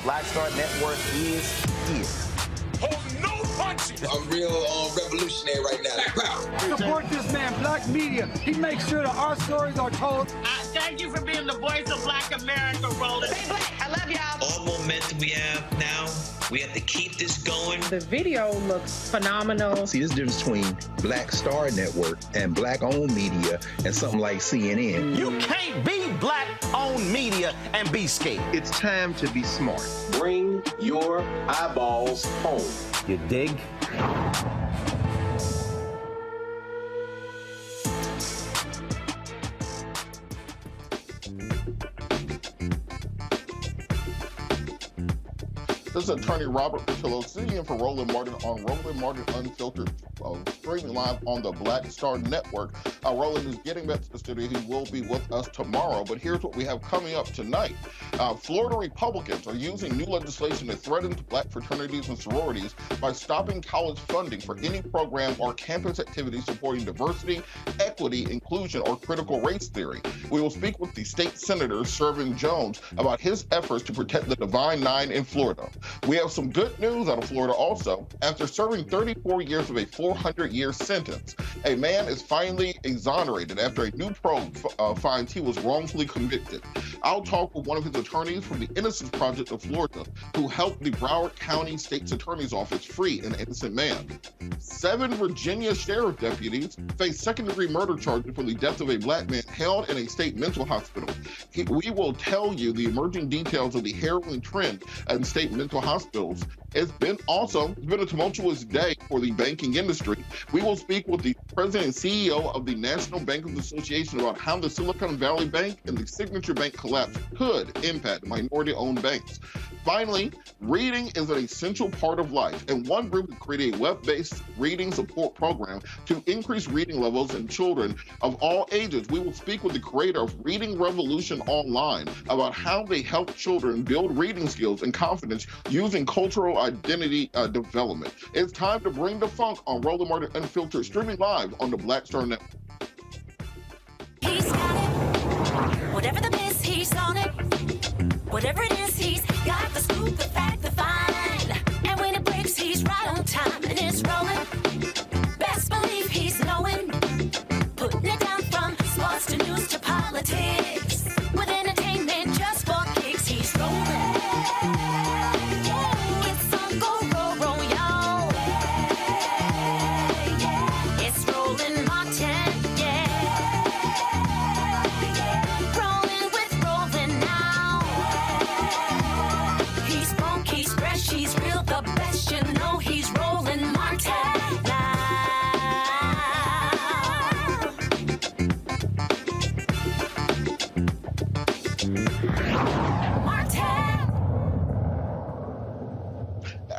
Black Star Network is here. Hold no punches. I'm real revolutionary right now. Black power. Support this man, Black Media. He makes sure that our stories are told. Thank you for being the voice of Black America, Roland. Stay black. I love y'all. All momentum we have now, we have to keep this going. The video looks phenomenal. See, this difference between Black Star Network and Black-owned media and something like CNN. You can't be Black-owned media and be scared. It's time to be smart. Bring your eyeballs home. You dig? This is attorney Robert Patillo sitting in for Roland Martin on Roland Martin Unfiltered, streaming live on the Black Star Network. Roland is getting back to the studio. He will be with us tomorrow, but here's what we have coming up tonight. Florida Republicans are using new legislation that threatens Black fraternities and sororities by stopping college funding for any program or campus activity supporting diversity, equity, inclusion, or critical race theory. We will speak with the State Senator Shevrin Jones about his efforts to protect the Divine Nine in Florida. We have some good news out of Florida also. After serving 34 years of a 400-year sentence, a man is finally exonerated after a new probe finds he was wrongfully convicted. I'll talk with one of his attorneys from the Innocence Project of Florida, who helped the Broward County State's Attorney's Office free an innocent man. 7 Virginia sheriff deputies face second-degree murder charges for the death of a Black man held in a state mental hospital. We will tell you the emerging details of the harrowing trend in state mental hospitals. It's been a tumultuous day for the banking industry. We will speak with the president and CEO of the National Bankers Association about how the Silicon Valley Bank and the Signature Bank collapse could impact minority-owned banks. Finally, reading is an essential part of life, and one group has created a web-based reading support program to increase reading levels in children of all ages. We will speak with the creator of Reading Revolution Online about how they help children build reading skills and confidence using cultural identity development. It's time to bring the funk on Roland Martin Unfiltered, streaming live on the Black Star Network. He's got it. Whatever the miss, he's on it. Whatever it is, he's got the scoop, the fact, the find. And when it breaks, he's right on time and it's rolling. Best believe he's knowing. Putting it down from sports to news to politics. With entertainment just for kicks, he's rolling. It's on go, roll, y'all. It's Roland Martin, rolling with Roland now. He's funk, he's fresh, he's real, the best, you know he's Roland Martin now.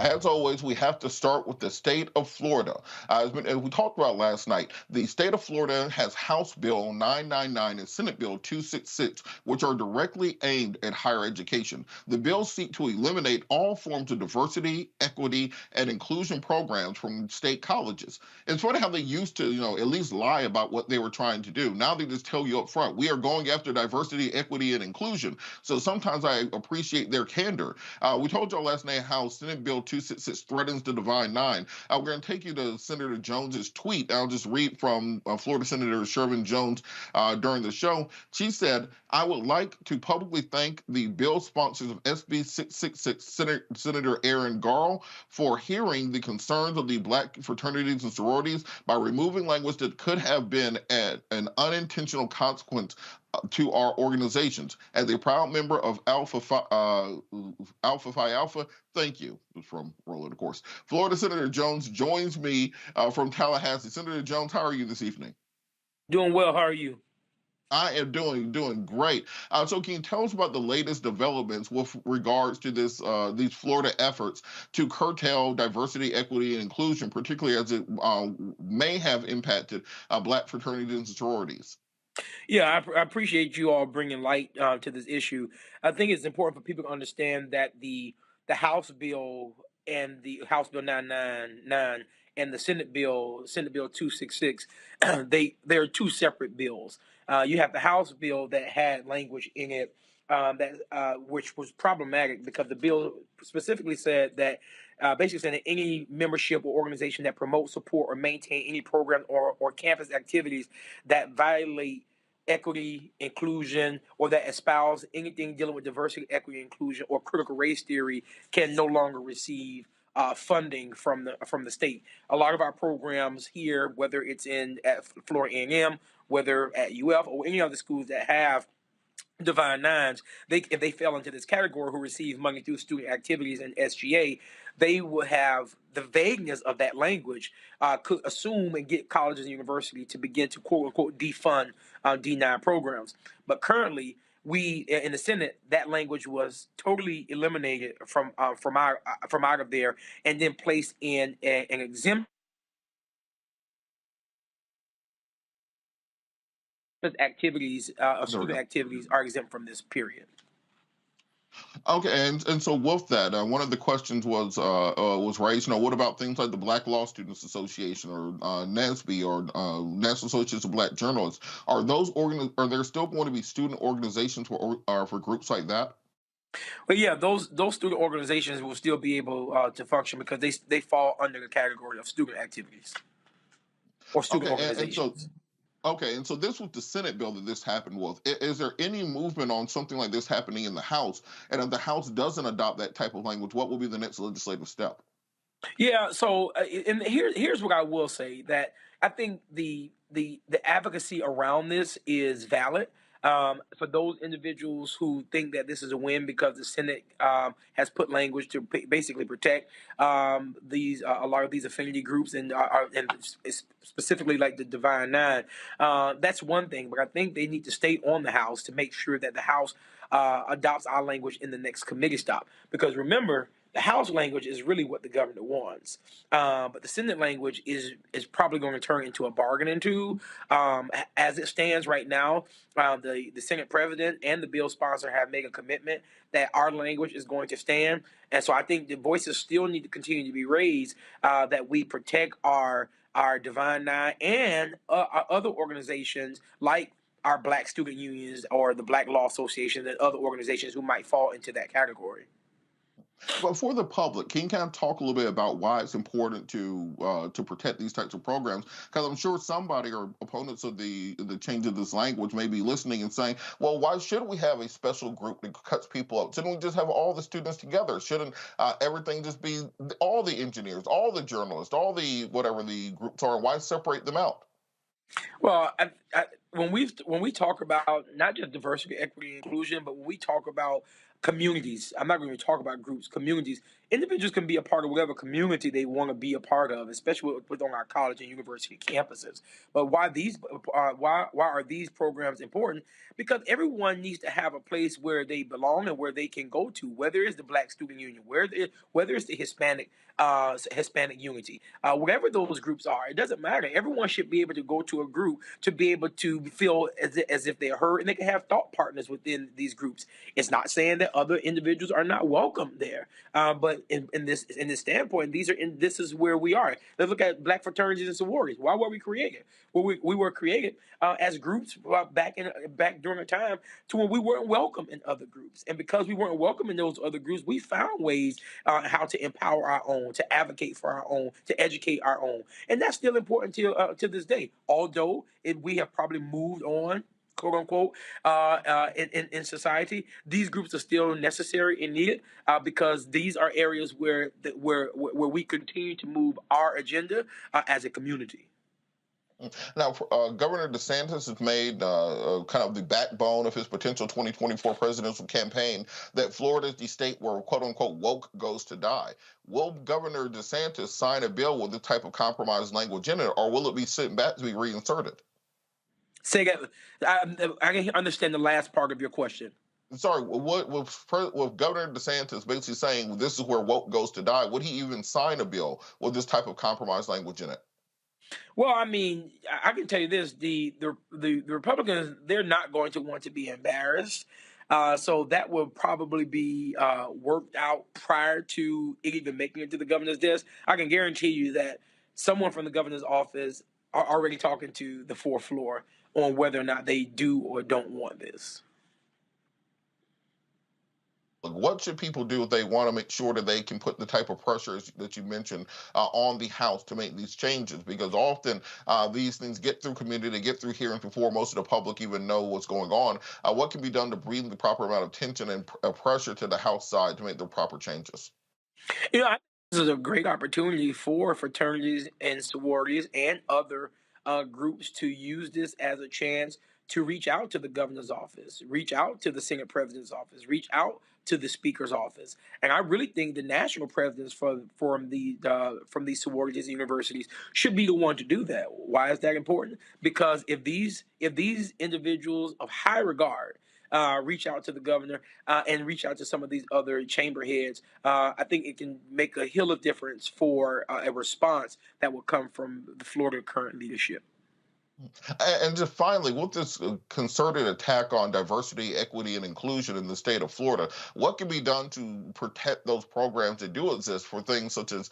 As always, we have to start with the state of Florida. As we talked about last night, the state of Florida has House Bill 999 and Senate Bill 266, which are directly aimed at higher education. The bills seek to eliminate all forms of diversity, equity, and inclusion programs from state colleges. It's funny how they used to, at least lie about what they were trying to do. Now they just tell you up front, we are going after diversity, equity, and inclusion. So sometimes I appreciate their candor. We told y'all last night how Senate Bill 266 threatens the Divine Nine. We're going to take you to Senator Jones's tweet. I'll just read from Florida Senator Shevrin Jones during the show. She said, I would like to publicly thank the bill sponsors of SB 666, Senator Aaron Garl, for hearing the concerns of the Black fraternities and sororities by removing language that could have been an unintentional consequence to our organizations. As a proud member of Alpha Phi Alpha, thank you. It was from Roland, of course. Florida Senator Jones joins me from Tallahassee. Senator Jones, how are you this evening? Doing well. How are you? I am doing great. So can you tell us about the latest developments with regards to these Florida efforts to curtail diversity, equity, and inclusion, particularly as it may have impacted Black fraternities and sororities? Yeah, I appreciate you all bringing light to this issue. I think it's important for people to understand that the House bill and the House Bill 999 and the Senate Bill 266, they're two separate bills. You have the House bill that had language in it which was problematic because the bill specifically said that basically saying that any membership or organization that promotes, support, or maintain any program or campus activities that violate equity, inclusion, or that espouse anything dealing with diversity, equity, inclusion, or critical race theory can no longer receive funding from the state. A lot of our programs here, whether it's at Florida A&M, whether at UF, or any other schools that have Divine Nines, if they fell into this category who receive money through student activities and SGA, they would have the vagueness of that language could assume and get colleges and universities to begin to quote unquote defund D9 programs. But currently, we in the Senate, that language was totally eliminated from out of there, and then placed in an exempt activities There we student go. activities are exempt from this period. Okay, and so with that, one of the questions was raised. What about things like the Black Law Students Association or NASB or National Association of Black Journalists? Are are there still going to be student organizations for groups like that? But yeah, those student organizations will still be able to function because they fall under the category of student activities or student Okay, and so organizations. Okay, and so this was the Senate bill that this happened with. Is there any movement on something like this happening in the House? And if the House doesn't adopt that type of language, what will be the next legislative step? Yeah. So, and here's what I will say, that I think the advocacy around this is valid. For those individuals who think that this is a win because the Senate has put language to basically protect these a lot of these affinity groups and specifically like the Divine Nine, that's one thing. But I think they need to stay on the House to make sure that the House adopts our language in the next committee stop. Because remember, the House language is really what the governor wants, but the Senate language is probably going to turn into a bargaining tool. As it stands right now, the Senate president and the bill sponsor have made a commitment that our language is going to stand, and so I think the voices still need to continue to be raised, that we protect our Divine Nine and our other organizations like our Black student unions or the Black Law Association and other organizations who might fall into that category. But for the public, can you kind of talk a little bit about why it's important to protect these types of programs? Because I'm sure somebody or opponents of the change of this language may be listening and saying, "Well, why shouldn't we have a special group that cuts people out? Shouldn't we just have all the students together? Shouldn't everything just be all the engineers, all the journalists, all the whatever the groups are? Why separate them out?" Well, when we talk about not just diversity, equity, and inclusion, but when we talk about communities, I'm not going to talk about groups. Communities, individuals can be a part of whatever community they want to be a part of, especially on our college and university campuses. But why are these programs important? Because everyone needs to have a place where they belong and where they can go to, whether it's the Black Student Union, whether it's the Hispanic Unity, whatever those groups are. It doesn't matter. Everyone should be able to go to a group to be able to feel as if they're heard, and they can have thought partners within these groups. It's not saying that other individuals are not welcome there, but in this standpoint, this is where we are. Let's look at Black fraternities and sororities. Why were we created? Well, we were created as groups back during a time to when we weren't welcome in other groups, and because we weren't welcome in those other groups, we found ways how to empower our own, to advocate for our own, to educate our own, and that's still important to this day. Although we have probably moved on, quote unquote, in society, these groups are still necessary and needed, because these are areas where we continue to move our agenda as a community. Now, Governor DeSantis has made kind of the backbone of his potential 2024 presidential campaign that Florida is the state where, quote unquote, woke goes to die. Will Governor DeSantis sign a bill with this type of compromised language in it, or will it be sitting back to be reinserted? Say that. I can understand the last part of your question. Sorry, with Governor DeSantis basically saying this is where woke goes to die, would he even sign a bill with this type of compromised language in it? Well, I mean, I can tell you this: the Republicans, they're not going to want to be embarrassed, so that will probably be worked out prior to it even making it to the governor's desk. I can guarantee you that someone from the governor's office are already talking to the fourth floor on whether or not they do or don't want this. What should people do if they want to make sure that they can put the type of pressures that you mentioned on the House to make these changes? Because often these things get through committee, they get through hearings before most of the public even know what's going on. What can be done to bring the proper amount of tension and pressure to the House side to make the proper changes? I think this is a great opportunity for fraternities and sororities and other groups to use this as a chance to reach out to the governor's office, reach out to the Senate president's office, reach out to the speaker's office. And I really think the national presidents from these sororities and universities should be the one to do that. Why is that important? Because if these individuals of high regard reach out to the governor, and reach out to some of these other chamber heads. I think it can make a hill of difference for a response that will come from the Florida current leadership. And just finally, with this concerted attack on diversity, equity, and inclusion in the state of Florida, what can be done to protect those programs that do exist for things such as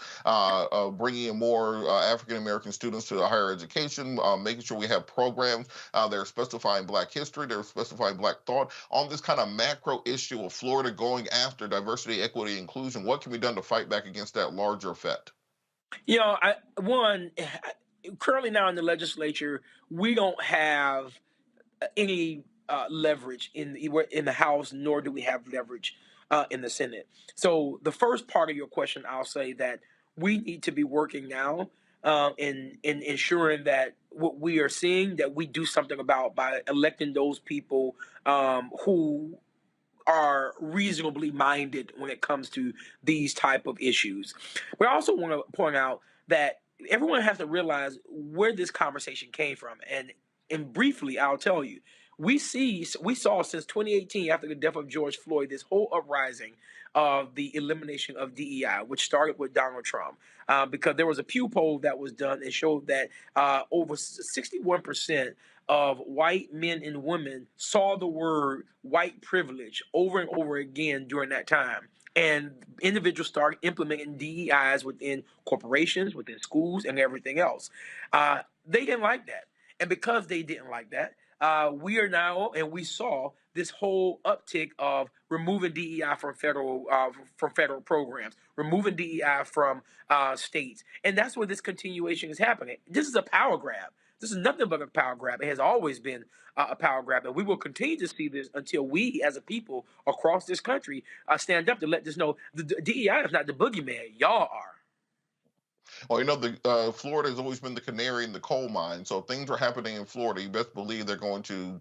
bringing in more African American students to higher education, making sure we have programs that are specifying Black history, that are specifying Black thought on this kind of macro issue of Florida going after diversity, equity, inclusion? What can be done to fight back against that larger effect? You know, currently now in the legislature, we don't have any leverage in the House, nor do we have leverage in the Senate. So the first part of your question, I'll say that we need to be working now in ensuring that what we are seeing, that we do something about by electing those people who are reasonably minded when it comes to these type of issues. We also want to point out that everyone has to realize where this conversation came from. And briefly, I'll tell you, we saw since 2018, after the death of George Floyd, this whole uprising of the elimination of DEI, which started with Donald Trump, because there was a Pew poll that was done and showed that over 61% of white men and women saw the word white privilege over and over again during that time. And individuals started implementing DEIs within corporations, within schools, and everything else. They didn't like that. And because they didn't like that, we are now, and we saw this whole uptick of removing DEI from federal programs, removing DEI from states. And that's where this continuation is happening. This is a power grab. This is nothing but a power grab. It has always been a power grab, and we will continue to see this until we, as a people across this country, stand up to let this know the DEI is not the boogeyman. Y'all are. Well, you know, Florida has always been the canary in the coal mine. So if things are happening in Florida, you best believe they're going to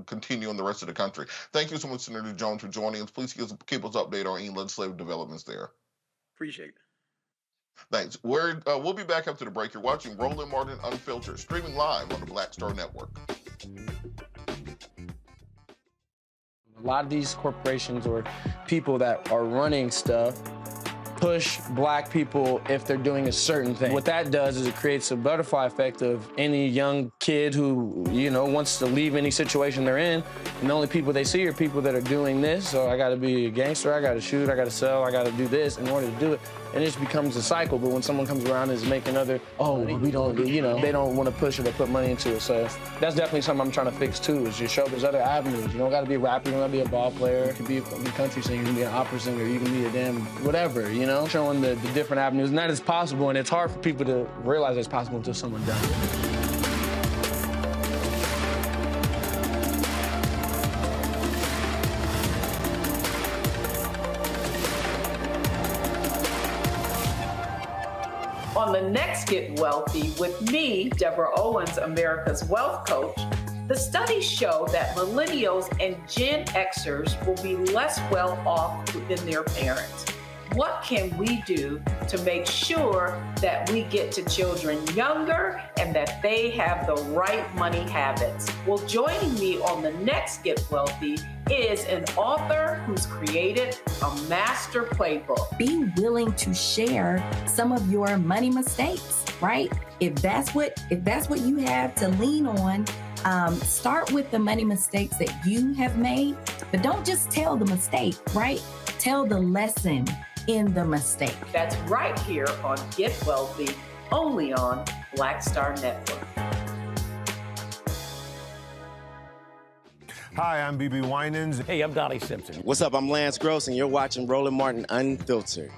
continue in the rest of the country. Thank you so much, Senator Jones, for joining us. Please keep us updated on any legislative developments there. Appreciate it. Thanks. We'll be back after the break. You're watching Roland Martin Unfiltered, streaming live on the Black Star Network. A lot of these corporations or people that are running stuff push Black people if they're doing a certain thing. What that does is it creates a butterfly effect of any young kid who, you know, wants to leave any situation they're in, and the only people they see are people that are doing this. So I gotta be a gangster, I gotta shoot, I gotta sell, I gotta do this in order to do it. And it just becomes a cycle. But when someone comes around and is making we don't, you know, they don't want to push it or put money into it. So that's definitely something I'm trying to fix too, is just show there's other avenues. You don't gotta be a rapper, you don't gotta be a ball player, you can be a country singer, you can be an opera singer, you can be a damn whatever, you know? Showing the different avenues, and that is possible, and it's hard for people to realize it's possible until someone does it. On the next Get Wealthy with me, Deborah Owens, America's Wealth Coach, the studies show that millennials and Gen Xers will be less well off than their parents. What can we do to make sure that we get to children younger and that they have the right money habits? Well, joining me on the next Get Wealthy is an author who's created a master playbook. Be willing to share some of your money mistakes, right? If that's what you have to lean on, start with the money mistakes that you have made, but don't just tell the mistake, right? Tell the lesson in the mistake. That's right here on Get Wealthy, only on Black Star Network. Hi, I'm BB Winans. Hey, I'm Donnie Simpson. What's up? I'm Lance Gross, and you're watching Roland Martin Unfiltered.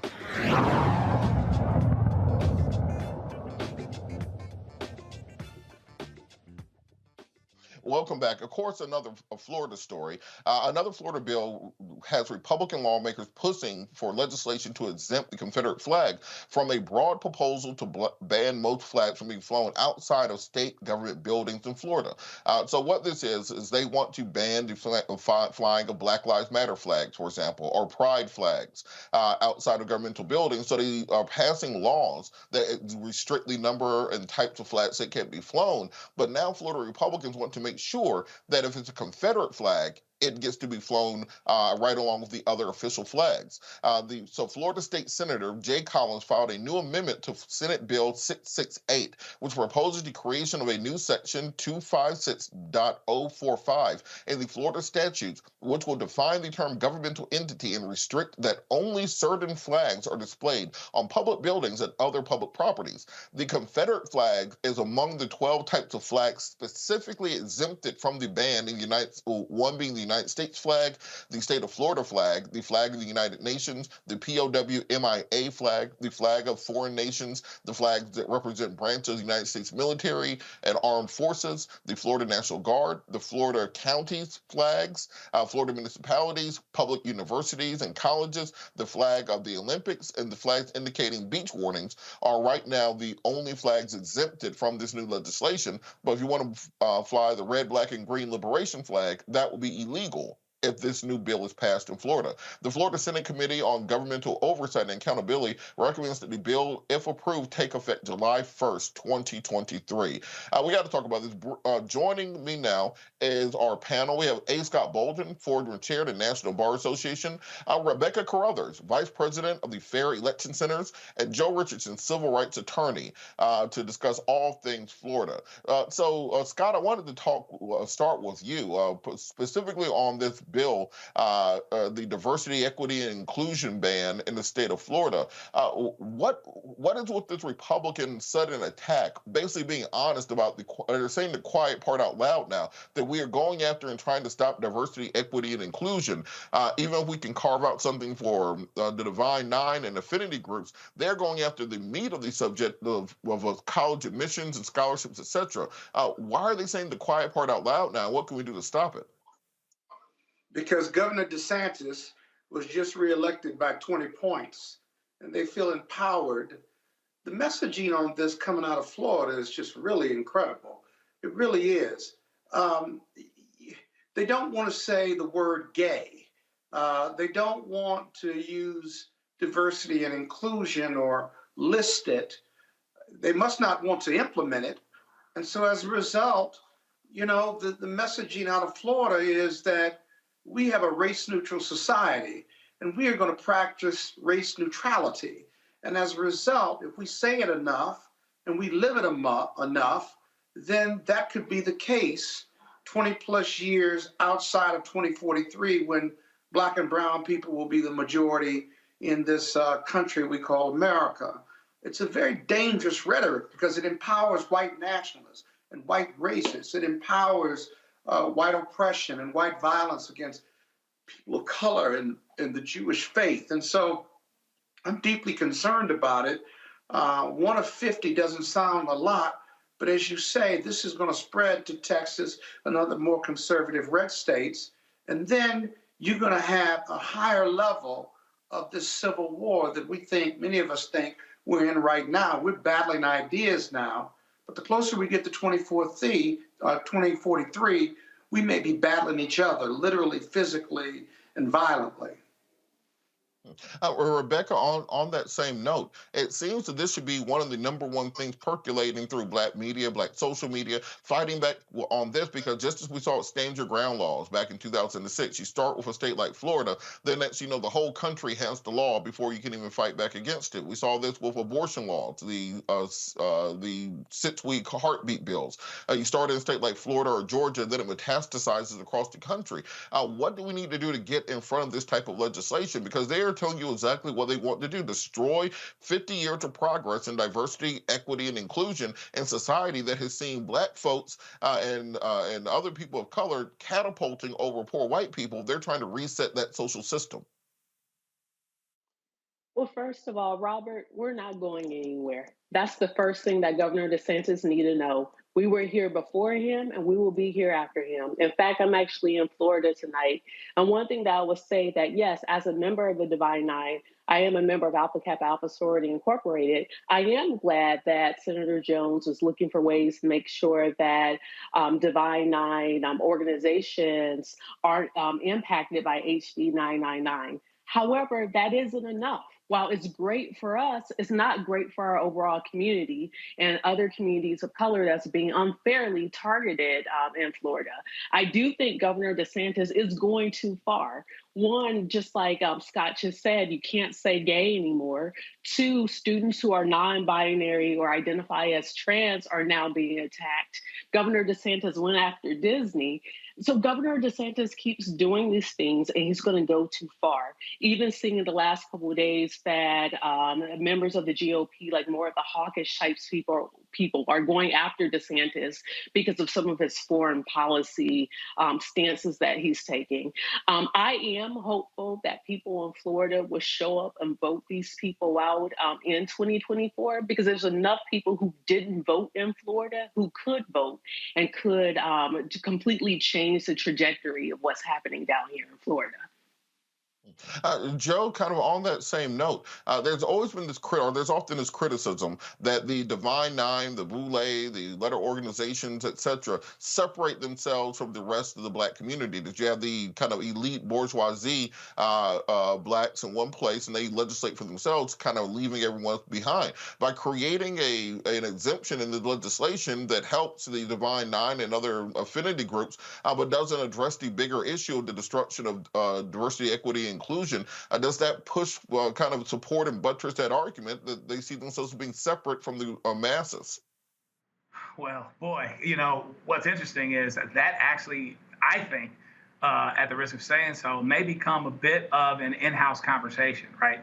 Welcome back. Of course, another Florida story. Another Florida bill has Republican lawmakers pushing for legislation to exempt the Confederate flag from a broad proposal to ban most flags from being flown outside of state government buildings in Florida. So what this is they want to ban the flying of Black Lives Matter flags, for example, or pride flags outside of governmental buildings. So they are passing laws that restrict the number and types of flags that can be flown. But now Florida Republicans want to make sure that if it's a Confederate flag, it gets to be flown right along with the other official flags. So Florida State Senator Jay Collins filed a new amendment to Senate Bill 668, which proposes the creation of a new section 256.045 in the Florida statutes, which will define the term governmental entity and restrict that only certain flags are displayed on public buildings and other public properties. The Confederate flag is among the 12 types of flags specifically exempted from the ban in the United States, one being the United States flag, the state of Florida flag, the flag of the United Nations, the POW/MIA flag, the flag of foreign nations, the flags that represent branches of the United States military and armed forces, the Florida National Guard, the Florida counties flags, Florida municipalities, public universities and colleges, the flag of the Olympics, and the flags indicating beach warnings are right now the only flags exempted from this new legislation. But if you want to fly the red, black, and green liberation flag, that will be illegal if this new bill is passed in Florida. The Florida Senate Committee on Governmental Oversight and Accountability recommends that the bill, if approved, take effect July 1st, 2023. We got to talk about this. Joining me now is our panel. We have A. Scott Bolden, former chair of the National Bar Association, Rebecca Carruthers, vice president of the Fair Election Centers, and Joe Richardson, civil rights attorney, to discuss all things Florida. Scott, I wanted to start with you, specifically on this bill, the diversity, equity, and inclusion ban in the state of Florida. What is with this Republican sudden attack, basically being honest about they're saying the quiet part out loud now, that we are going after and trying to stop diversity, equity, and inclusion. Even if we can carve out something for the Divine Nine and affinity groups, they're going after the meat of the subject of college admissions and scholarships, etc. Why are they saying the quiet part out loud now? What can we do to stop it? Because Governor DeSantis was just reelected by 20 points, and they feel empowered. The messaging on this coming out of Florida is just really incredible. It really is. They don't want to say the word gay. They don't want to use diversity and inclusion or list it. They must not want to implement it. And so as a result, the messaging out of Florida is that we have a race-neutral society, and we are going to practice race neutrality. And as a result, if we say it enough and we live it enough, then that could be the case 20 plus years outside of 2043, when Black and brown people will be the majority in this country we call America. It's a very dangerous rhetoric because it empowers white nationalists and white racists. It empowers white oppression and white violence against people of color and the Jewish faith. And so I'm deeply concerned about it. 1 of 50 doesn't sound a lot, but as you say, this is going to spread to Texas and other more conservative red states. And then you're going to have a higher level of this civil war that many of us think we're in right now. We're battling ideas now. But the closer we get to 2043, we may be battling each other, literally, physically, and violently. Rebecca, on that same note, it seems that this should be one of the #1 things percolating through Black media, Black social media, fighting back on this, because just as we saw with Stand Your Ground laws back in 2006, you start with a state like Florida, then next the whole country has the law before you can even fight back against it. We saw this with abortion laws, the 6-week heartbeat bills. You start in a state like Florida or Georgia, then it metastasizes across the country. What do we need to do to get in front of this type of legislation? Because they are telling you exactly what they want to do: destroy 50 years of progress in diversity, equity, and inclusion in society that has seen Black folks and other people of color catapulting over poor white people. They're trying to reset that social system. Well, first of all, Robert, we're not going anywhere. That's the first thing that Governor DeSantis needs to know. We were here before him, and we will be here after him. In fact, I'm actually in Florida tonight. And one thing that I would say that, yes, as a member of the Divine Nine, I am a member of Alpha Kappa Alpha Sorority Incorporated. I am glad that Senator Jones is looking for ways to make sure that Divine Nine organizations aren't impacted by HB 999. However, that isn't enough. while it's great for us, it's not great for our overall community and other communities of color that's being unfairly targeted in Florida. I do think Governor DeSantis is going too far. One, just like Scott just said, you can't say gay anymore. Two, students who are non-binary or identify as trans are now being attacked. Governor DeSantis went after Disney. So Governor DeSantis keeps doing these things, and he's going to go too far. Even seeing in the last couple of days that members of the GOP, like more of the hawkish types people are going after DeSantis because of some of his foreign policy stances that he's taking. I am hopeful that people in Florida will show up and vote these people out in 2024, because there's enough people who didn't vote in Florida who could vote and could completely change the trajectory of what's happening down here in Florida. Joe, kind of on that same note, there's always been this there's often this criticism that the Divine Nine, the Boule, the letter organizations, etc., separate themselves from the rest of the black community. That you have the kind of elite bourgeoisie blacks in one place, and they legislate for themselves, kind of leaving everyone else behind. By creating an exemption in the legislation that helps the Divine Nine and other affinity groups, but doesn't address the bigger issue of the destruction of diversity, equity, and inclusion, does that push kind of support and buttress that argument that they see themselves being separate from the masses? Well, boy, what's interesting is that actually, I think, at the risk of saying so, may become a bit of an in-house conversation, right?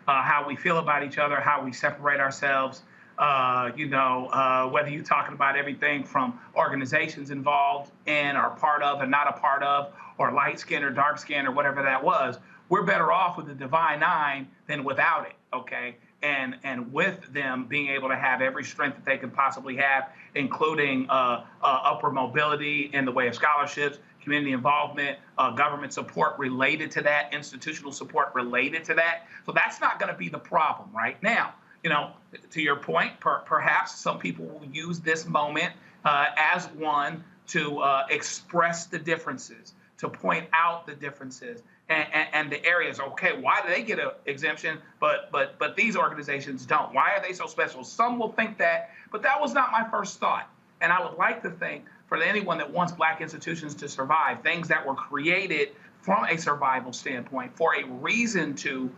How we feel about each other, how we separate ourselves, whether you're talking about everything from organizations involved in or part of and not a part of, or light skin or dark skin or whatever that was. We're better off with the Divine Nine than without it, okay? And with them being able to have every strength that they can possibly have, including upward mobility in the way of scholarships, community involvement, government support related to that, institutional support related to that. So that's not going to be the problem right now. To your point, perhaps some people will use this moment as one to express the differences, to point out the differences and the areas. Okay, why do they get an exemption, but these organizations don't? Why are they so special? Some will think that, but that was not my first thought. And I would like to think, for anyone that wants black institutions to survive, things that were created from a survival standpoint for a reason to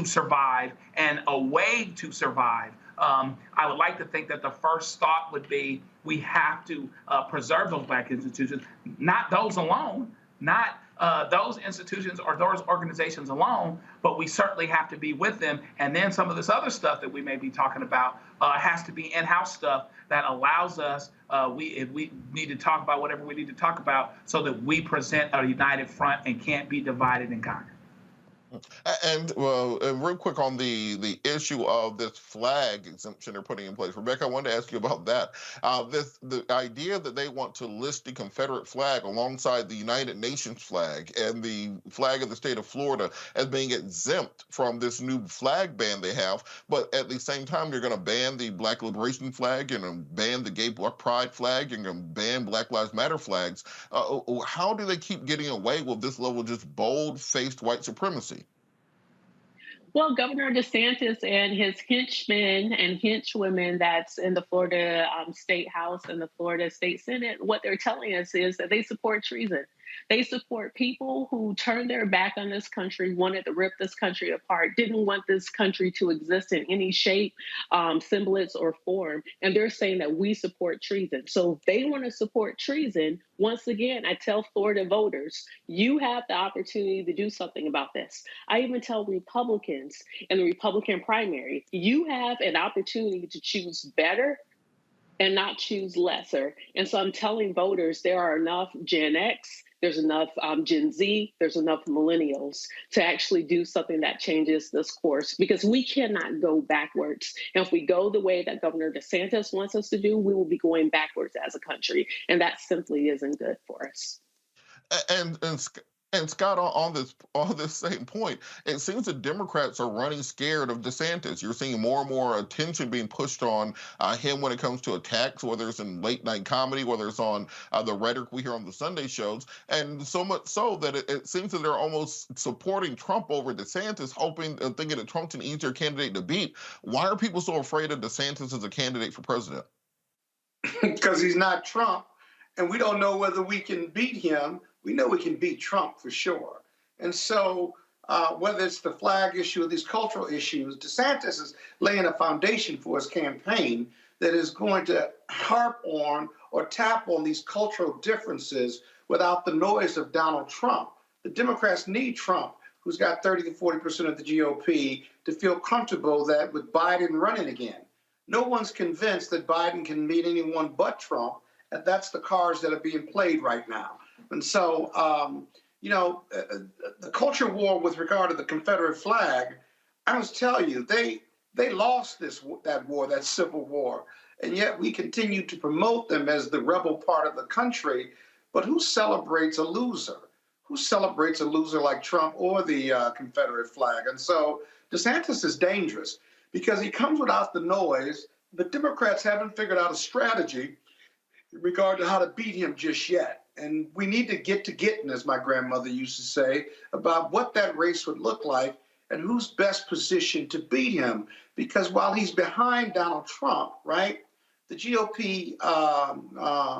survive and a way to survive. I would like to think that the first thought would be we have to preserve those black institutions, not those alone, not those institutions or those organizations alone, but we certainly have to be with them. And then some of this other stuff that we may be talking about has to be in-house stuff that allows us, if we need to talk about whatever we need to talk about, so that we present a united front and can't be divided and conquered. And real quick on the issue of this flag exemption they're putting in place, Rebecca, I wanted to ask you about that. The idea that they want to list the Confederate flag alongside the United Nations flag and the flag of the state of Florida as being exempt from this new flag ban they have, but at the same time you're going to ban the Black Liberation flag and ban the Gay Black Pride flag and ban Black Lives Matter flags. How do they keep getting away with this level of just bold-faced white supremacy? Well, Governor DeSantis and his henchmen and henchwomen that's in the Florida State House and the Florida State Senate, what they're telling us is that they support treason. They support people who turned their back on this country, wanted to rip this country apart, didn't want this country to exist in any shape, semblance, or form. And they're saying that we support treason. So if they want to support treason, once again, I tell Florida voters, you have the opportunity to do something about this. I even tell Republicans in the Republican primary, you have an opportunity to choose better and not choose lesser. And so I'm telling voters there are enough Gen X, there's enough Gen Z, there's enough millennials to actually do something that changes this course, because we cannot go backwards. And if we go the way that Governor DeSantis wants us to do, we will be going backwards as a country. And that simply isn't good for us. And And Scott, on this same point, it seems that Democrats are running scared of DeSantis. You're seeing more and more attention being pushed on him when it comes to attacks, whether it's in late night comedy, whether it's on the rhetoric we hear on the Sunday shows, and so much so that it seems that they're almost supporting Trump over DeSantis, thinking that Trump's an easier candidate to beat. Why are people so afraid of DeSantis as a candidate for president? Because he's not Trump, and we don't know whether we can beat him. We know we can beat Trump for sure. And so whether it's the flag issue or these cultural issues, DeSantis is laying a foundation for his campaign that is going to harp on or tap on these cultural differences without the noise of Donald Trump. The Democrats need Trump, who's got 30 to 40% of the GOP, to feel comfortable that with Biden running again. No one's convinced that Biden can meet anyone but Trump, and that's the cards that are being played right now. And so, the culture war with regard to the Confederate flag, I must tell you, they lost that war, that civil war, and yet we continue to promote them as the rebel part of the country. But who celebrates a loser? Who celebrates a loser like Trump or the Confederate flag? And so DeSantis is dangerous because he comes without the noise. The Democrats haven't figured out a strategy in regard to how to beat him just yet. And we need to get to getting, as my grandmother used to say, about what that race would look like and who's best positioned to beat him. Because while he's behind Donald Trump, right, the GOP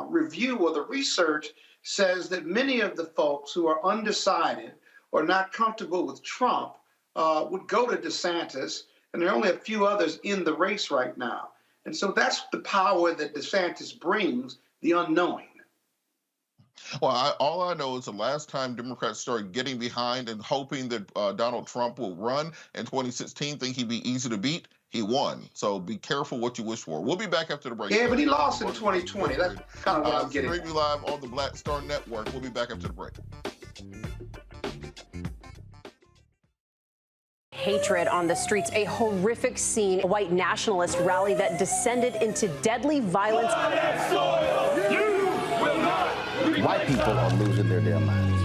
review or the research says that many of the folks who are undecided or not comfortable with Trump would go to DeSantis, and there are only a few others in the race right now. And so that's the power that DeSantis brings, the unknowing. Well, all I know is the last time Democrats started getting behind and hoping that Donald Trump will run in 2016, think he'd be easy to beat, he won. So be careful what you wish for. We'll be back after the break. Yeah, but he lost in 2020. That's kind of what I'm getting. Streaming live on the Black Star Network. We'll be back after the break. Hatred on the streets, a horrific scene, a white nationalist rally that descended into deadly violence. White people are losing their damn minds.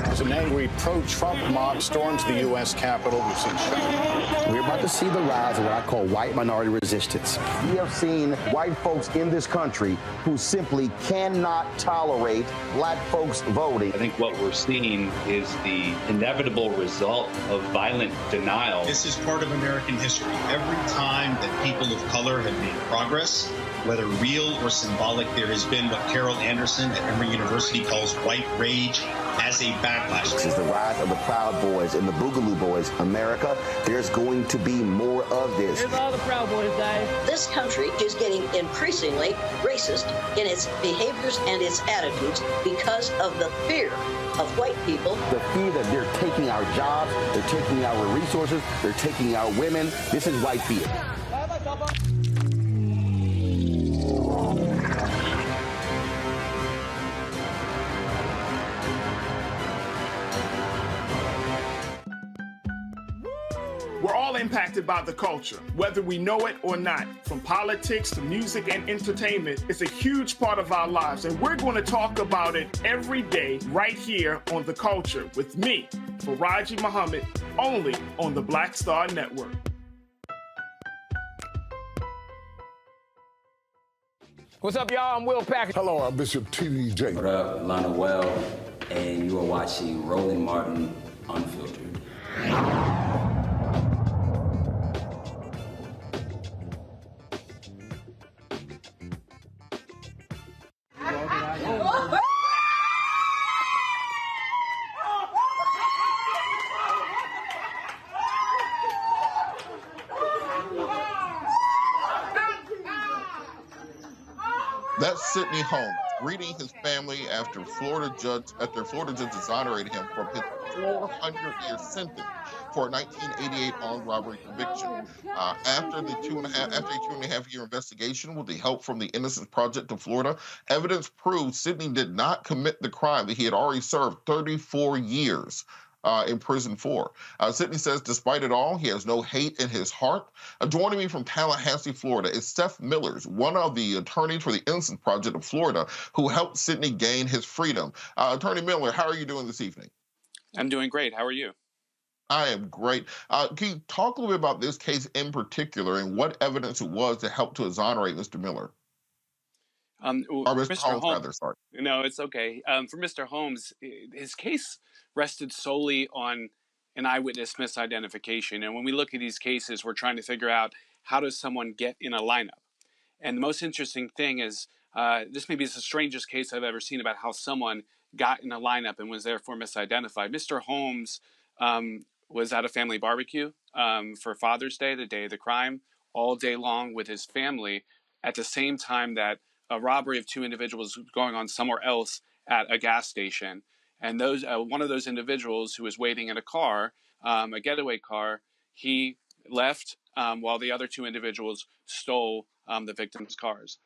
As an angry pro-Trump mob storms the U.S. Capitol, we've seen shooting. We're about to see the rise of what I call white minority resistance. We have seen white folks in this country who simply cannot tolerate black folks voting. I think what we're seeing is the inevitable result of violent denial. This is part of American history. Every time that people of color have made progress, whether real or symbolic, there has been what Carol Anderson at Emory University calls white rage as a backlash. This is the rise of the Proud Boys and the Boogaloo Boys. America, there's going to be more of this. Here's all the Proud Boys, guys. This country is getting increasingly racist in its behaviors and its attitudes because of the fear of white people. The fear that they're taking our jobs, they're taking our resources, they're taking our women. This is white fear. We're all impacted by the culture, whether we know it or not. From politics to music and entertainment, it's a huge part of our lives, and we're going to talk about it every day right here on The Culture with me, Faraji Muhammad, only on the Black Star Network. What's up, y'all? I'm Will Packer. Hello, I'm Bishop T.D. Jakes. What up, Lana Well, and you are watching Roland Martin Unfiltered. That's Sidney Holmes greeting his family after Florida judge exonerated him from his 400-year sentence for a 1988 armed robbery conviction. After a 2.5-year investigation with the help from the Innocence Project of Florida, evidence proved Sidney did not commit the crime that he had already served 34 years. in prison for. Sidney says, despite it all, he has no hate in his heart. Joining me from Tallahassee, Florida, is Seth Millers, one of the attorneys for the Innocence Project of Florida, who helped Sidney gain his freedom. Attorney Miller, how are you doing this evening? I'm doing great. How are you? I am great. Can you talk a little bit about this case in particular and what evidence it was to help to exonerate Mr. Miller? Or Mr. Holmes, rather, sorry. No, it's okay. For Mr. Holmes, his case rested solely on an eyewitness misidentification. And when we look at these cases, we're trying to figure out, how does someone get in a lineup? And the most interesting thing is, this maybe is the strangest case I've ever seen about how someone got in a lineup and was therefore misidentified. Mr. Holmes was at a family barbecue for Father's Day, the day of the crime, all day long with his family, at the same time that a robbery of two individuals was going on somewhere else at a gas station. And those one of those individuals who was waiting in a car, a getaway car, he left while the other two individuals stole the victim's cars.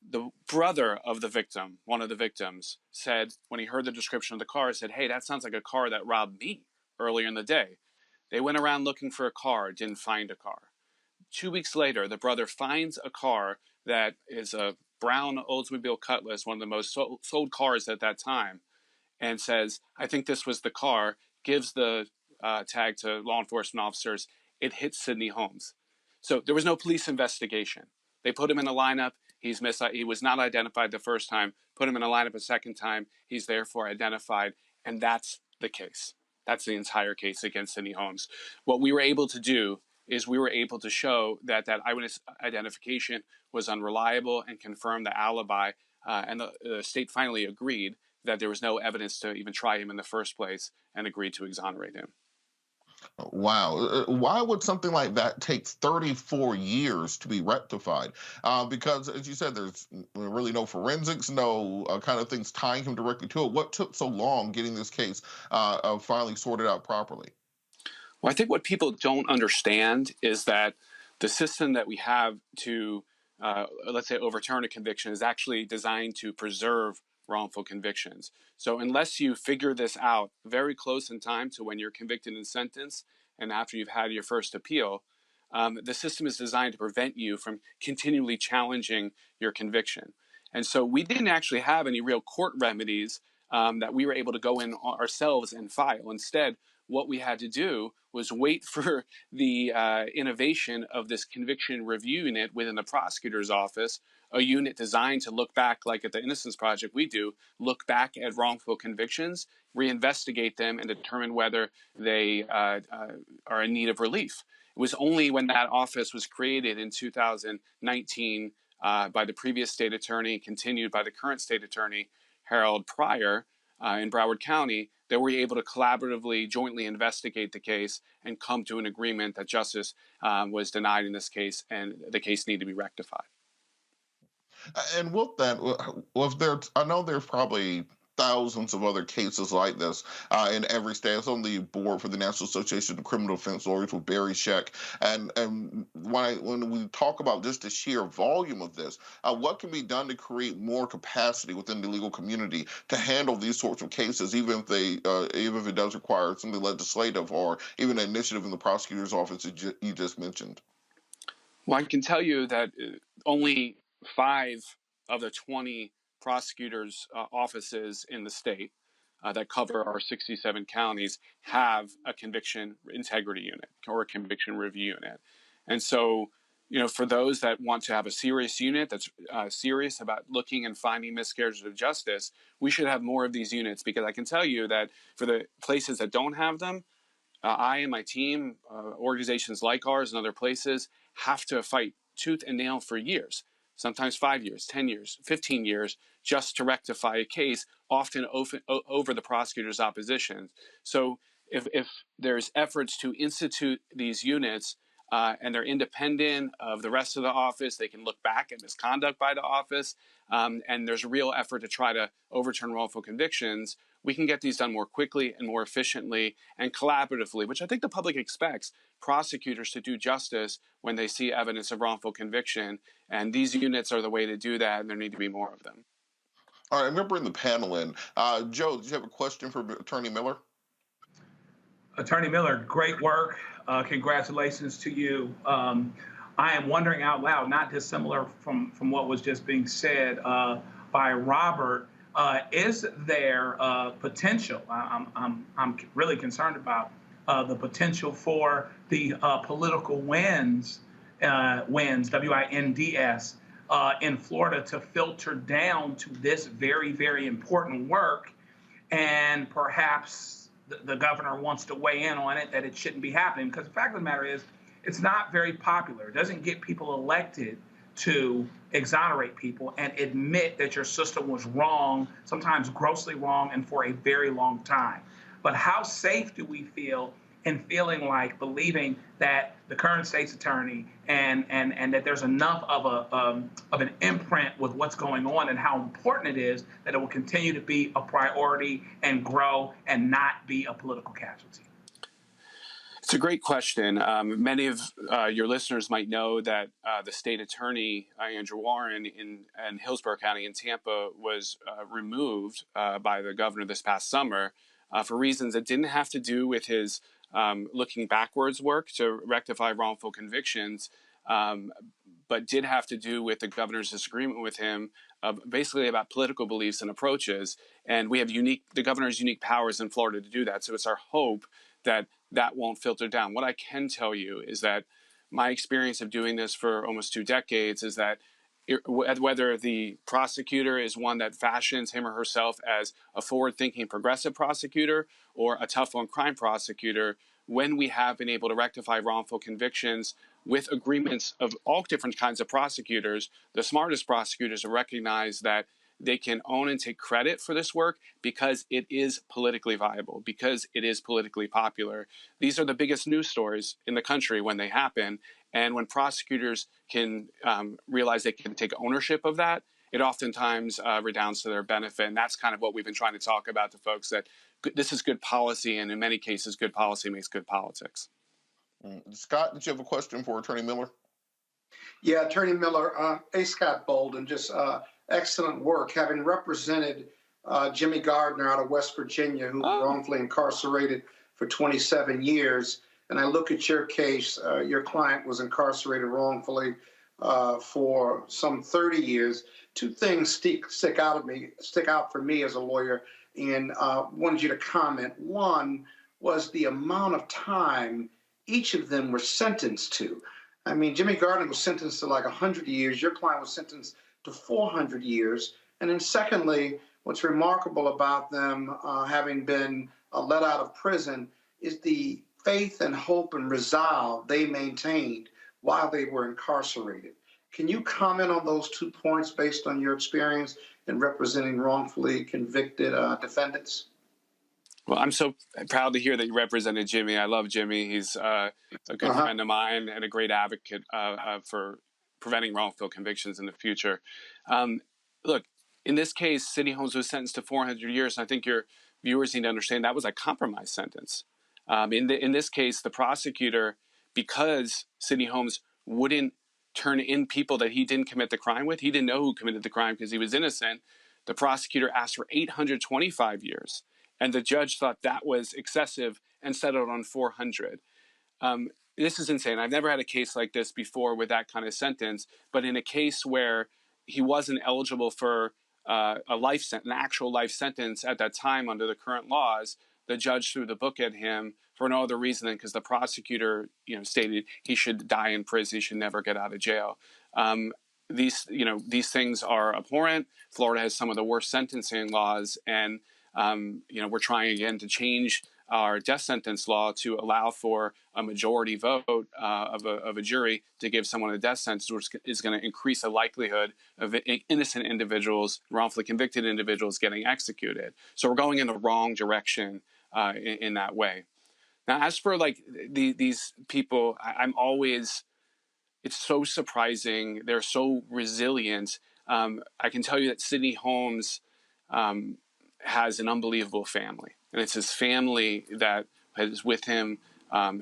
The brother of the victim, one of the victims, said, when he heard the description of the car, said, "Hey, that sounds like a car that robbed me earlier in the day." They went around looking for a car, didn't find a car. 2 weeks later, the brother finds a car that is a brown Oldsmobile Cutlass, one of the most sold cars at that time, and says, "I think this was the car," gives the tag to law enforcement officers. It hits Sidney Holmes. So there was no police investigation. They put him in a lineup. He was not identified the first time. Put him in a lineup a second time. He's therefore identified. And that's the case. That's the entire case against Sidney Holmes. What we were able to do is we were able to show that that eyewitness identification was unreliable and confirm the alibi. And the state finally agreed that there was no evidence to even try him in the first place and agreed to exonerate him. Wow. Why would something like that take 34 years to be rectified? Because, as you said, there's really no forensics, no kind of things tying him directly to it. What took so long getting this case finally sorted out properly? Well, I think what people don't understand is that the system that we have to, let's say, overturn a conviction is actually designed to preserve wrongful convictions. So unless you figure this out very close in time to when you're convicted and sentenced and after you've had your first appeal, the system is designed to prevent you from continually challenging your conviction. And so we didn't actually have any real court remedies that we were able to go in ourselves and file. Instead, what we had to do was wait for the innovation of this conviction review unit within the prosecutor's office, a unit designed to look back, like at the Innocence Project we do, look back at wrongful convictions, reinvestigate them, and determine whether they are in need of relief. It was only when that office was created in 2019 by the previous state attorney, continued by the current state attorney, Harold Pryor, in Broward County, that we were able to collaboratively, jointly investigate the case and come to an agreement that justice was denied in this case and the case needed to be rectified. And with that, I know there's probably thousands of other cases like this in every state. It's on the board for the National Association of Criminal Defense Lawyers with Barry Scheck. And when we talk about just the sheer volume of this, what can be done to create more capacity within the legal community to handle these sorts of cases, even if it does require something legislative or even an initiative in the prosecutor's office that you just mentioned? Well, I can tell you that only 5 of the 20 prosecutors' offices in the state that cover our 67 counties have a conviction integrity unit or a conviction review unit. And so, for those that want to have a serious unit that's serious about looking and finding miscarriages of justice, we should have more of these units, because I can tell you that for the places that don't have them, I and my team, organizations like ours and other places, have to fight tooth and nail for years, sometimes 5 years, 10 years, 15 years, just to rectify a case, often over the prosecutor's opposition. So if there's efforts to institute these units and they're independent of the rest of the office, they can look back at misconduct by the office, and there's a real effort to try to overturn wrongful convictions, we can get these done more quickly and more efficiently and collaboratively, which I think the public expects prosecutors to do justice when they see evidence of wrongful conviction. And these units are the way to do that, and there need to be more of them. All right, I'm going to bring the panel in. Joe, did you have a question for Attorney Miller? Attorney Miller, great work. Congratulations to you. I am wondering out loud, not dissimilar from what was just being said by Robert, is there potential? I'm really concerned about the potential for the political wins, WINDS, in Florida to filter down to this very, very important work, and perhaps the governor wants to weigh in on it, that it shouldn't be happening. Because the fact of the matter is, it's not very popular. It doesn't get people elected to exonerate people and admit that your system was wrong, sometimes grossly wrong, and for a very long time. But how safe do we feel in feeling like believing that the current state's attorney and that there's enough of an imprint with what's going on and how important it is that it will continue to be a priority and grow and not be a political casualty? It's a great question. Many of your listeners might know that the state attorney, Andrew Warren, in Hillsborough County in Tampa, was removed by the governor this past summer for reasons that didn't have to do with his looking backwards work to rectify wrongful convictions, but did have to do with the governor's disagreement with him, basically about political beliefs and approaches. And we have the governor's unique powers in Florida to do that. So it's our hope that that won't filter down. What I can tell you is that my experience of doing this for almost 2 decades is that whether the prosecutor is one that fashions him or herself as a forward-thinking progressive prosecutor or a tough-on-crime prosecutor, when we have been able to rectify wrongful convictions with agreements of all different kinds of prosecutors, the smartest prosecutors recognize that they can own and take credit for this work because it is politically viable, because it is politically popular. These are the biggest news stories in the country when they happen. And when prosecutors can realize they can take ownership of that, it oftentimes redounds to their benefit. And that's kind of what we've been trying to talk about to folks, that this is good policy. And in many cases, good policy makes good politics. Scott, did you have a question for Attorney Miller? Yeah, Attorney Miller, A. Scott Bolden, just excellent work, having represented Jimmy Gardner out of West Virginia, who was wrongfully incarcerated for 27 years. And I look at your case, your client was incarcerated wrongfully for some 30 years. 2 things stick out for me as a lawyer, and wanted you to comment. One was the amount of time each of them were sentenced to. I mean, Jimmy Gardner was sentenced to like 100 years. Your client was sentenced to 400 years. And then secondly, what's remarkable about them having been let out of prison is the faith and hope and resolve they maintained while they were incarcerated. Can you comment on those 2 points based on your experience in representing wrongfully convicted defendants? Well, I'm so proud to hear that you represented Jimmy. I love Jimmy. He's a good friend of mine and a great advocate for preventing wrongful convictions in the future. Look, in this case, City Homes was sentenced to 400 years. And I think your viewers need to understand that was a compromise sentence. In this case, the prosecutor, because City Homes wouldn't turn in people that he didn't commit the crime with, he didn't know who committed the crime because he was innocent, the prosecutor asked for 825 years. And the judge thought that was excessive and settled on 400. This is insane. I've never had a case like this before with that kind of sentence. But in a case where he wasn't eligible for an actual life sentence at that time under the current laws, the judge threw the book at him for no other reason than because the prosecutor, stated he should die in prison. He should never get out of jail. These things are abhorrent. Florida has some of the worst sentencing laws, and we're trying again to change our death sentence law to allow for a majority vote of a jury to give someone a death sentence, which is going to increase the likelihood of innocent individuals, wrongfully convicted individuals, getting executed. So we're going in the wrong direction in that way. Now, as for these people, it's so surprising. They're so resilient. I can tell you that City Homes has an unbelievable family. And it's his family that is with him.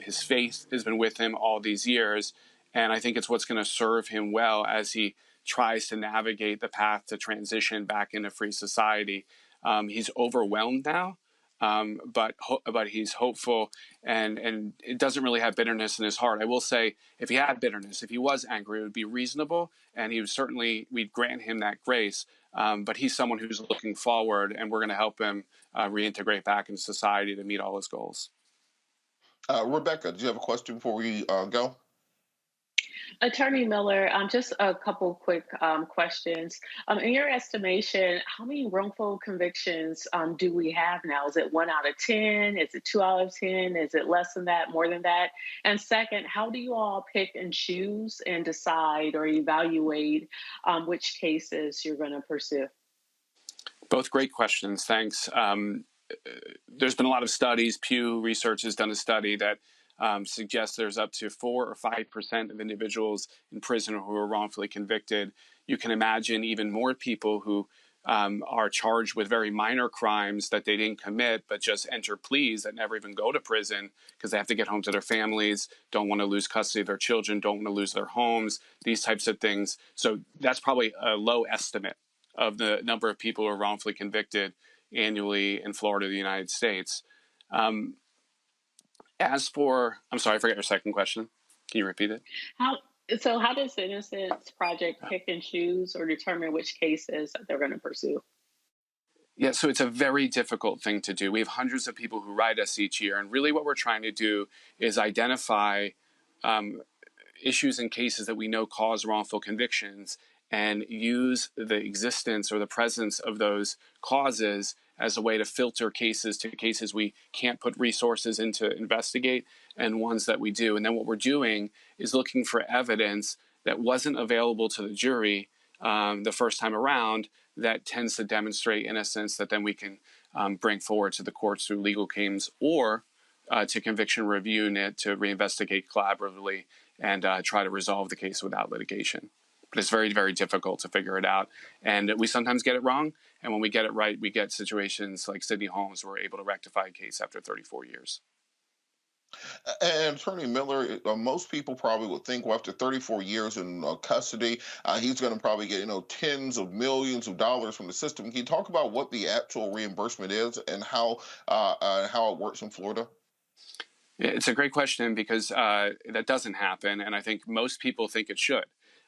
His faith has been with him all these years. And I think it's what's going to serve him well as he tries to navigate the path to transition back into free society. He's overwhelmed now but he's hopeful and it doesn't really have bitterness in his heart. I will say, if he had bitterness, if he was angry, it would be reasonable, and we'd grant him that grace. But he's someone who's looking forward, and we're going to help him reintegrate back into society to meet all his goals. Rebecca, do you have a question before we go? Attorney Miller, just a couple quick questions. In your estimation, how many wrongful convictions do we have now? Is it 1 out of 10? Is it 2 out of 10? Is it less than that, more than that? And second, how do you all pick and choose and decide or evaluate which cases you're going to pursue? Both great questions. Thanks. There's been a lot of studies. Pew Research has done a study that suggests there's up to 4 or 5% of individuals in prison who are wrongfully convicted. You can imagine even more people who are charged with very minor crimes that they didn't commit, but just enter pleas that never even go to prison because they have to get home to their families, don't want to lose custody of their children, don't want to lose their homes, these types of things. So that's probably a low estimate of the number of people who are wrongfully convicted annually in Florida, the United States. I'm sorry, I forgot your second question. Can you repeat it? How does the Innocence Project pick and choose or determine which cases that they're going to pursue? Yeah, so it's a very difficult thing to do. We have hundreds of people who write us each year, and really what we're trying to do is identify issues and cases that we know cause wrongful convictions and use the existence or the presence of those causes as a way to filter cases to cases we can't put resources in to investigate and ones that we do. And then what we're doing is looking for evidence that wasn't available to the jury the first time around that tends to demonstrate innocence that then we can bring forward to the courts through legal claims or to conviction review unit to reinvestigate collaboratively and try to resolve the case without litigation. But it's very, very difficult to figure it out. And we sometimes get it wrong. And when we get it right, we get situations like Sidney Holmes where we're able to rectify a case after 34 years. And Attorney Miller, most people probably would think, well, after 34 years in custody, he's going to probably get, tens of millions of dollars from the system. Can you talk about what the actual reimbursement is and how it works in Florida? It's a great question because that doesn't happen. And I think most people think it should.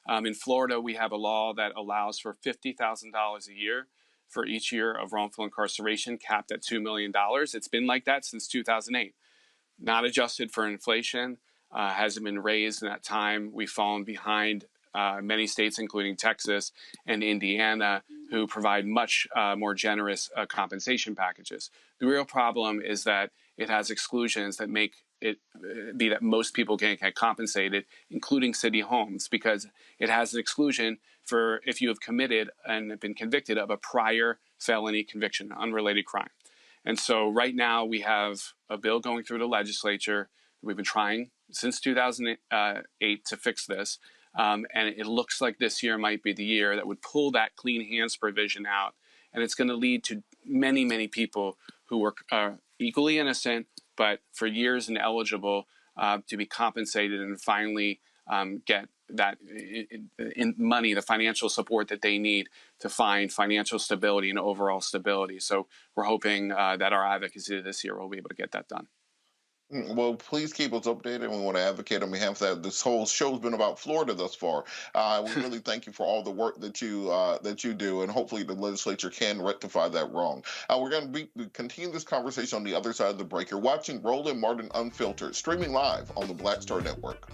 In Florida, we have a law that allows for $50,000 a year for each year of wrongful incarceration, capped at $2 million. It's been like that since 2008. Not adjusted for inflation, hasn't been raised in that time. We've fallen behind many states, including Texas and Indiana, who provide much more generous compensation packages. The real problem is that it has exclusions that make it be that most people can't get compensated, including Sidney Holmes, because it has an exclusion for if you have committed and been convicted of a prior felony conviction, unrelated crime. And so right now we have a bill going through the legislature. We've been trying since 2008 to fix this. And it looks like this year might be the year that would pull that clean hands provision out. And it's going to lead to many, many people who were equally innocent, but for years ineligible to be compensated and finally get that money, the financial support that they need to find financial stability and overall stability. So we're hoping that our advocacy this year will be able to get that done. Well, please keep us updated. We want to advocate on behalf of that. This whole show's been about Florida thus far. We really thank you for all the work that you do, and hopefully the legislature can rectify that wrong. We're going to continue this conversation on the other side of the break. You're watching Roland Martin Unfiltered, streaming live on the Black Star Network.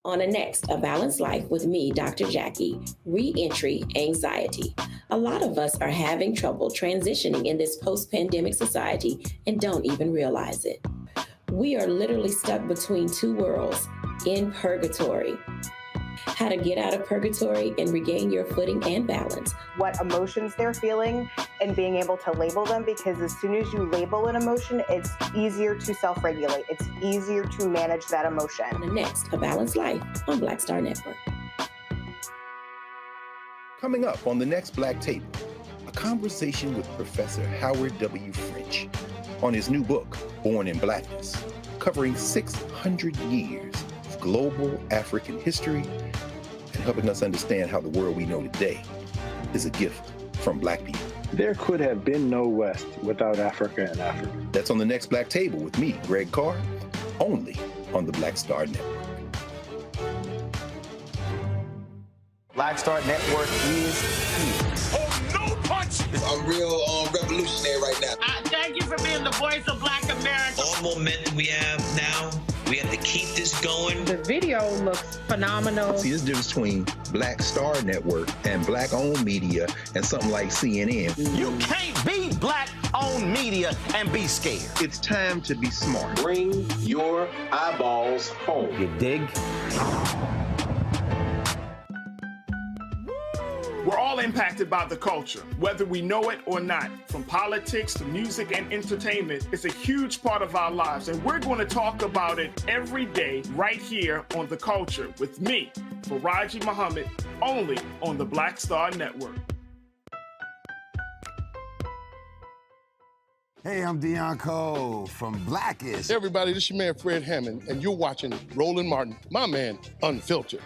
On the next A Balanced Life with me, Dr. Jackie, re-entry anxiety. A lot of us are having trouble transitioning in this post-pandemic society and don't even realize it. We are literally stuck between two worlds, in purgatory. How to get out of purgatory and regain your footing and balance. What emotions they're feeling and being able to label them, because as soon as you label an emotion, it's easier to self-regulate. It's easier to manage that emotion. On the next A Balanced Life on Black Star Network. Coming up on the next Black Table, a conversation with Professor Howard W. French on his new book, Born in Blackness, covering 600 years of global African history and helping us understand how the world we know today is a gift from Black people. There could have been no West without Africa and Africa. That's on the next Black Table with me, Greg Carr, only on the Black Star Network. Black Star Network is here. Oh, no punch! I'm real revolutionary right now. Thank you for being the voice of Black America. All momentum we have now, we have to keep this going. The video looks phenomenal. See, this difference between Black Star Network and Black-owned media and something like CNN. You can't be Black-owned media and be scared. It's time to be smart. Bring your eyeballs home. You dig? We're all impacted by the culture, whether we know it or not. From politics to music and entertainment, it's a huge part of our lives, and we're going to talk about it every day right here on The Culture with me, Faraji Muhammad, only on the Black Star Network. Hey, I'm Deion Cole from Blackish. Hey everybody, this is your man Fred Hammond, and you're watching Roland Martin, my man, Unfiltered.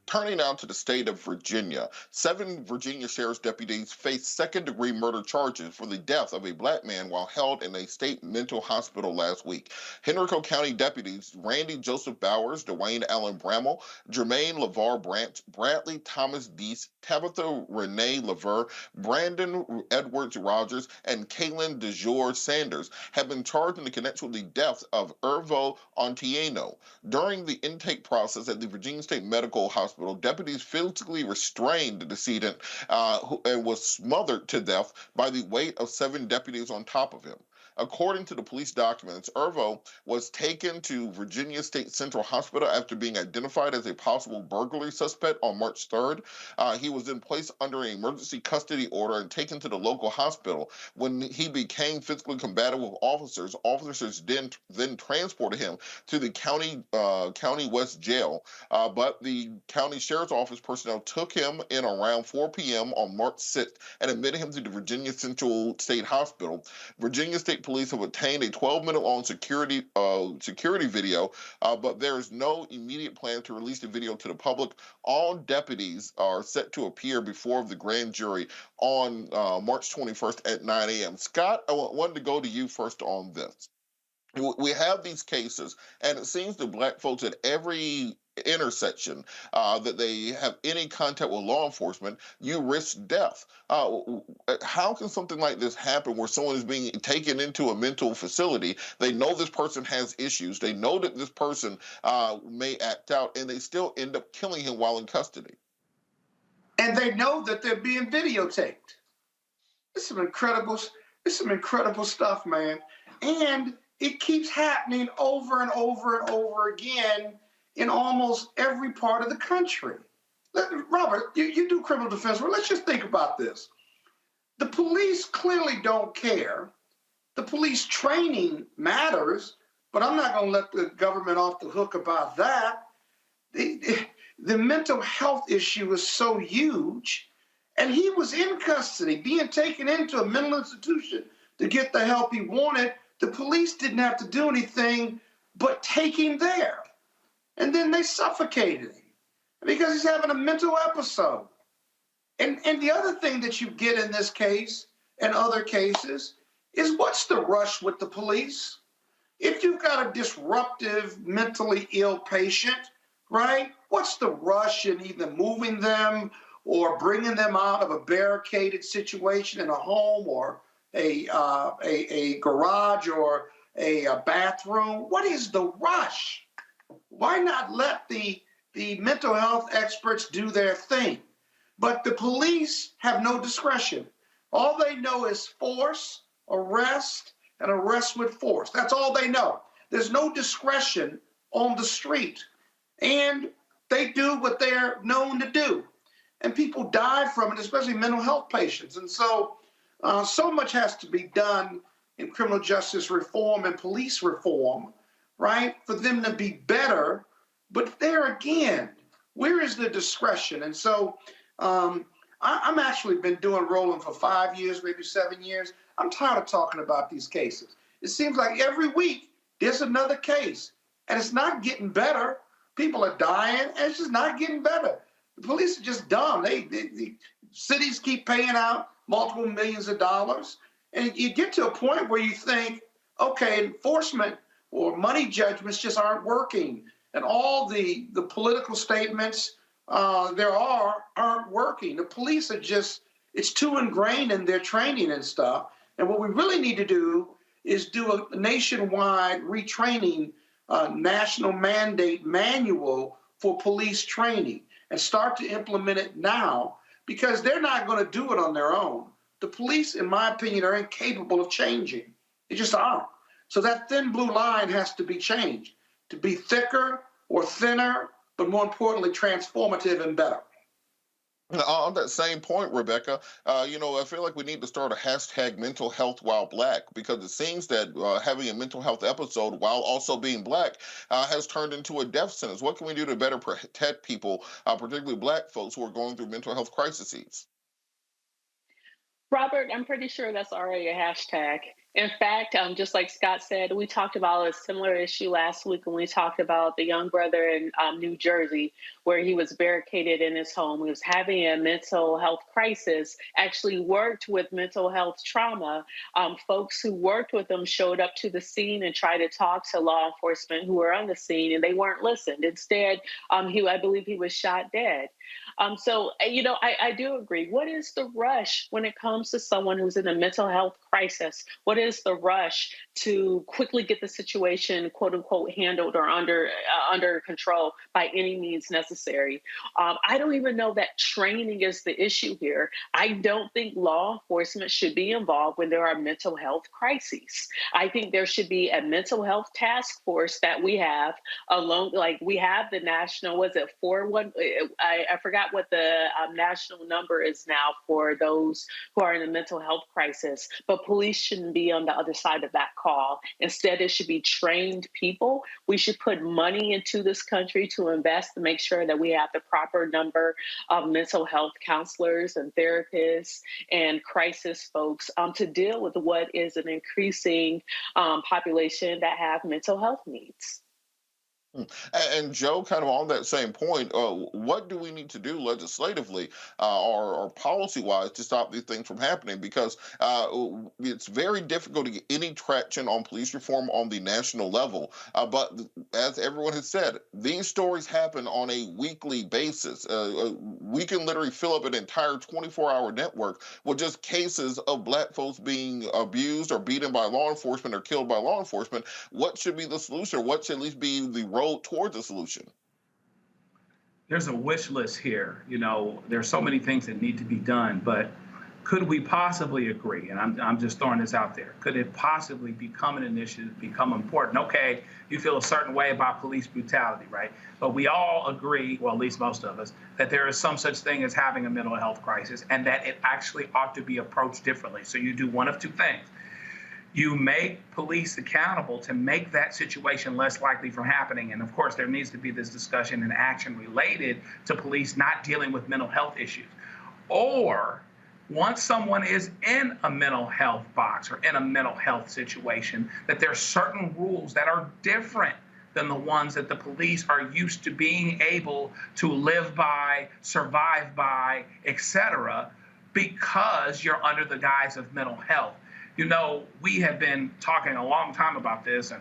Turning now to the state of Virginia, 7 Virginia sheriff's deputies face second-degree murder charges for the death of a Black man while held in a state mental hospital last week. Henrico County deputies Randy Joseph Bowers, Dwayne Allen Bramall, Jermaine LeVar Branch, Bradley Thomas Deese, Tabitha Renee Lever, Brandon Edwards Rogers, and Kaylin DeJour Sanders have been charged in connection with the death of Ervo Ontieno. During the intake process at the Virginia State Medical Hospital, deputies physically restrained the decedent who was smothered to death by the weight of 7 deputies on top of him. According to the police documents, Ervo was taken to Virginia State Central Hospital after being identified as a possible burglary suspect on March 3rd. He was then placed under an emergency custody order and taken to the local hospital. When he became physically combative with officers, then transported him to the County West Jail. But the County Sheriff's Office personnel took him in around 4 p.m. on March 6th and admitted him to the Virginia Central State Hospital. Virginia State Police have obtained a 12-minute-long security video, but there is no immediate plan to release the video to the public. All deputies are set to appear before the grand jury on March 21st at 9 a.m. Scott, I wanted to go to you first on this. We have these cases, and it seems that Black folks at every intersection that they have any contact with law enforcement, you risk death. How can something like this happen where someone is being taken into a mental facility? They know this person has issues. They know that this person may act out, and they still end up killing him while in custody. And they know that they're being videotaped. It's some incredible stuff, man. And it keeps happening over and over and over again in almost every part of the country. Robert, you do criminal defense work. Let's just think about this. The police clearly don't care. The police training matters, but I'm not going to let the government off the hook about that. The mental health issue is so huge, and he was in custody, being taken into a mental institution to get the help he wanted. The police didn't have to do anything but take him there. And then they suffocated him because he's having a mental episode. And the other thing that you get in this case and other cases is what's the rush with the police? If you've got a disruptive, mentally ill patient, right, what's the rush in either moving them or bringing them out of a barricaded situation in a home or a garage or a bathroom? What is the rush? Why not let the mental health experts do their thing? But the police have no discretion. All they know is force, arrest, and arrest with force. That's all they know. There's no discretion on the street. And they do what they're known to do. And people die from it, especially mental health patients. And so much has to be done in criminal justice reform and police reform, right, for them to be better. But there again, where is the discretion? And so I'm actually been doing Roland for 5 years, maybe 7 years. I'm tired of talking about these cases. It seems like every week there's another case, and it's not getting better. People are dying, and it's just not getting better. The police are just dumb. The cities keep paying out multiple millions of dollars, and you get to a point where you think, okay, enforcement or money judgments just aren't working, and all the political statements aren't working. The police are just, it's too ingrained in their training and stuff. And what we really need to do is do a nationwide retraining, national mandate manual for police training and start to implement it now, because they're not going to do it on their own. The police, in my opinion, are incapable of changing. They just aren't. So that thin blue line has to be changed to be thicker or thinner, but more importantly, transformative and better. On that same point, Rebecca, I feel like we need to start a hashtag mental health while black, because it seems that having a mental health episode while also being black has turned into a death sentence. What can we do to better protect people, particularly black folks who are going through mental health crises? Robert, I'm pretty sure that's already a hashtag. In fact, just like Scott said, we talked about a similar issue last week when we talked about the young brother in New Jersey, where he was barricaded in his home. He was having a mental health crisis, actually worked with mental health trauma. Folks who worked with him showed up to the scene and tried to talk to law enforcement who were on the scene, and they weren't listened. Instead, I believe he was shot dead. I do agree. What is the rush when it comes to someone who's in a mental health crisis? What is the rush to quickly get the situation, quote unquote, handled or under control by any means necessary? I don't even know that training is the issue here. I don't think law enforcement should be involved when there are mental health crises. I think there should be a mental health task force that we have alone. Like we have the national, I forgot what the national number is now for those who are in a mental health crisis, but police shouldn't be on the other side of that call. Instead, it should be trained people. We should put money into this country to invest to make sure that we have the proper number of mental health counselors and therapists and crisis folks to deal with what is an increasing population that have mental health needs. And Joe, kind of on that same point, what do we need to do legislatively or policy-wise to stop these things from happening? Because it's very difficult to get any traction on police reform on the national level. But as everyone has said, these stories happen on a weekly basis. We can literally fill up an entire 24-hour network with just cases of black folks being abused or beaten by law enforcement or killed by law enforcement. What should be the solution? Or what should at least be the road towards a solution? There's a wish list here. There's so many things that need to be done, but could we possibly agree, and I'm just throwing this out there, could it possibly become an initiative, become important? Okay, you feel a certain way about police brutality, right? But we all agree, well, at least most of us, that there is some such thing as having a mental health crisis and that it actually ought to be approached differently. So you do one of two things. You make police accountable to make that situation less likely from happening. And of course, there needs to be this discussion and action related to police not dealing with mental health issues. Or once someone is in a mental health box or in a mental health situation, that there are certain rules that are different than the ones that the police are used to being able to live by, survive by, etc., because you're under the guise of mental health. We have been talking a long time about this and,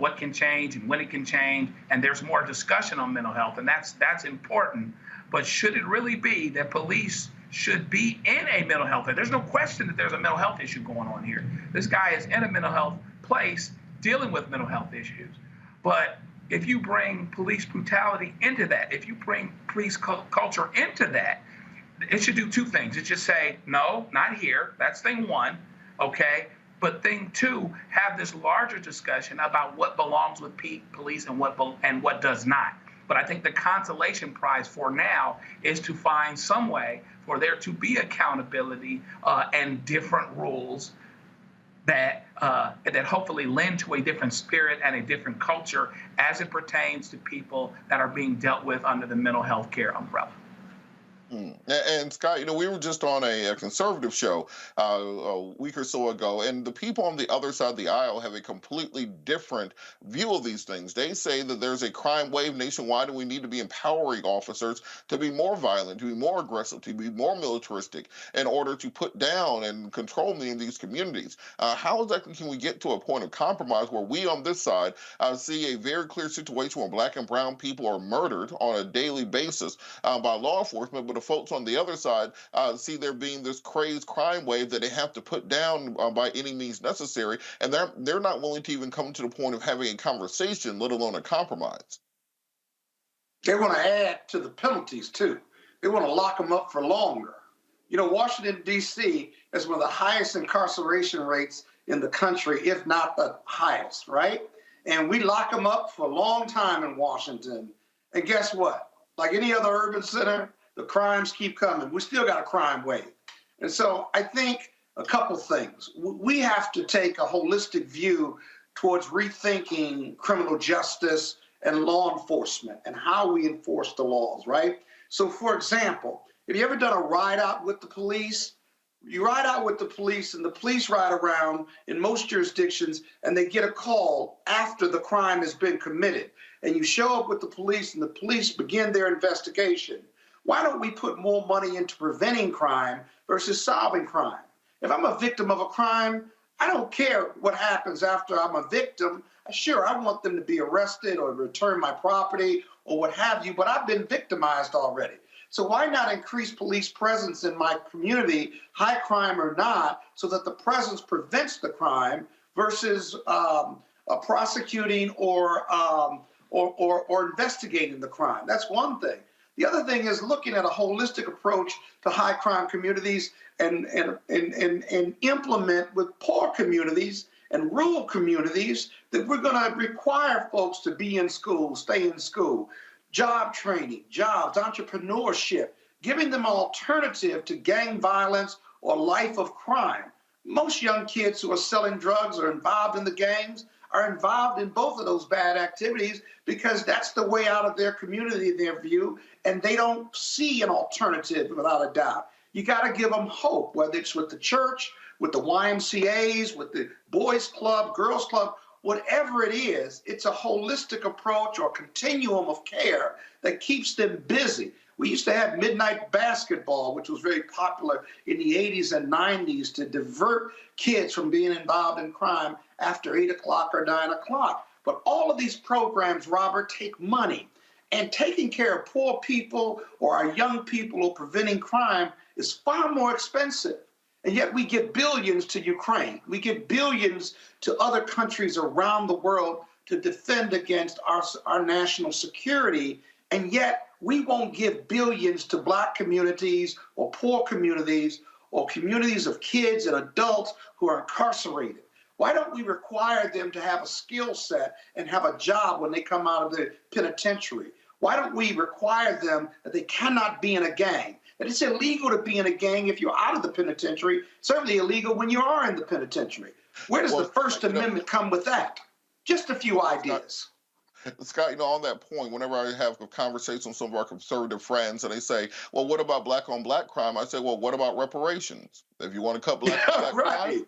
what can change and when it can change. And there's more discussion on mental health, and that's important. But should it really be that police should be in a mental health? There's no question that there's a mental health issue going on here. This guy is in a mental health place dealing with mental health issues. But if you bring police brutality into that, if you bring police culture into that, it should do two things. It should say, no, not here. That's thing one. Okay, but thing two, have this larger discussion about what belongs with police and what does not. But I think the consolation prize for now is to find some way for there to be accountability and different rules that hopefully lend to a different spirit and a different culture as it pertains to people that are being dealt with under the mental health care umbrella. And Scott, we were just on a conservative show a week or so ago, and the people on the other side of the aisle have a completely different view of these things. They say that there's a crime wave nationwide, and we need to be empowering officers to be more violent, to be more aggressive, to be more militaristic in order to put down and control many of these communities. How exactly can we get to a point of compromise where we on this side see a very clear situation where Black and brown people are murdered on a daily basis by law enforcement, but the folks on the other side see there being this crazed crime wave that they have to put down by any means necessary, and they're not willing to even come to the point of having a conversation, let alone a compromise. They want to add to the penalties too. They want to lock them up for longer. Washington, D.C. has one of the highest incarceration rates in the country, if not the highest, right? And we lock them up for a long time in Washington. And guess what? Like any other urban center, the crimes keep coming. We still got a crime wave. And so I think a couple things. We have to take a holistic view towards rethinking criminal justice and law enforcement and how we enforce the laws, right? So, for example, have you ever done a ride out with the police? You ride out with the police, and the police ride around in most jurisdictions, and they get a call after the crime has been committed. And you show up with the police, and the police begin their investigation. Why don't we put more money into preventing crime versus solving crime? If I'm a victim of a crime, I don't care what happens after I'm a victim. Sure, I want them to be arrested or return my property or what have you, but I've been victimized already. So why not increase police presence in my community, high crime or not, so that the presence prevents the crime versus prosecuting or investigating the crime? That's one thing. The other thing is looking at a holistic approach to high crime communities and implement with poor communities and rural communities that we're going to require folks to be in school, stay in school, job training, jobs, entrepreneurship, giving them an alternative to gang violence or life of crime. Most young kids who are selling drugs or involved in the gangs are involved in both of those bad activities because that's the way out of their community, their view, and they don't see an alternative without a doubt. You got to give them hope, whether it's with the church, with the YMCAs, with the boys club, girls club, whatever it is, it's a holistic approach or continuum of care that keeps them busy. We used to have midnight basketball, which was very popular in the 80s and 90s to divert kids from being involved in crime after 8 o'clock or 9 o'clock. But all of these programs, Robert, take money. And taking care of poor people or our young people or preventing crime is far more expensive. And yet we give billions to Ukraine. We give billions to other countries around the world to defend against our national security. And yet we won't give billions to Black communities or poor communities or communities of kids and adults who are incarcerated. Why don't we require them to have a skill set and have a job when they come out of the penitentiary? Why don't we require them that they cannot be in a gang? That it's illegal to be in a gang if you're out of the penitentiary, certainly illegal when you are in the penitentiary. Where does the First Amendment come with that? Just a few ideas. Scott, on that point, whenever I have conversations with some of our conservative friends and they say, well, what about Black on Black crime? I say, well, what about reparations? If you want to cut Black on Black crime,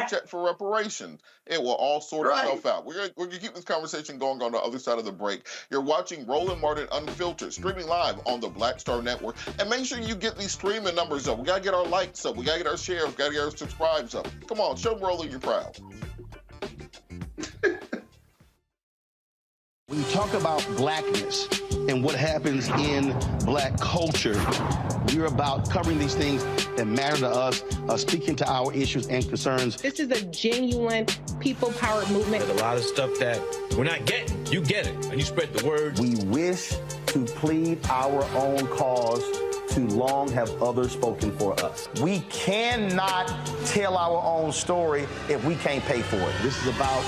check for reparations. It will all sort itself out. We're going to keep this conversation going on the other side of the break. You're watching Roland Martin Unfiltered, streaming live on the Black Star Network. And make sure you get these streaming numbers up. We got to get our likes up. We got to get our shares. We got to get our subscribes up. Come on, show Roland you're proud. When you talk about Blackness and what happens in Black culture, we're about covering these things that matter to us, speaking to our issues and concerns. This is a genuine people-powered movement. There's a lot of stuff that we're not getting. You get it, and you spread the word. We wish to plead our own cause. Too long have others spoken for us. We cannot tell our own story if we can't pay for it. This is about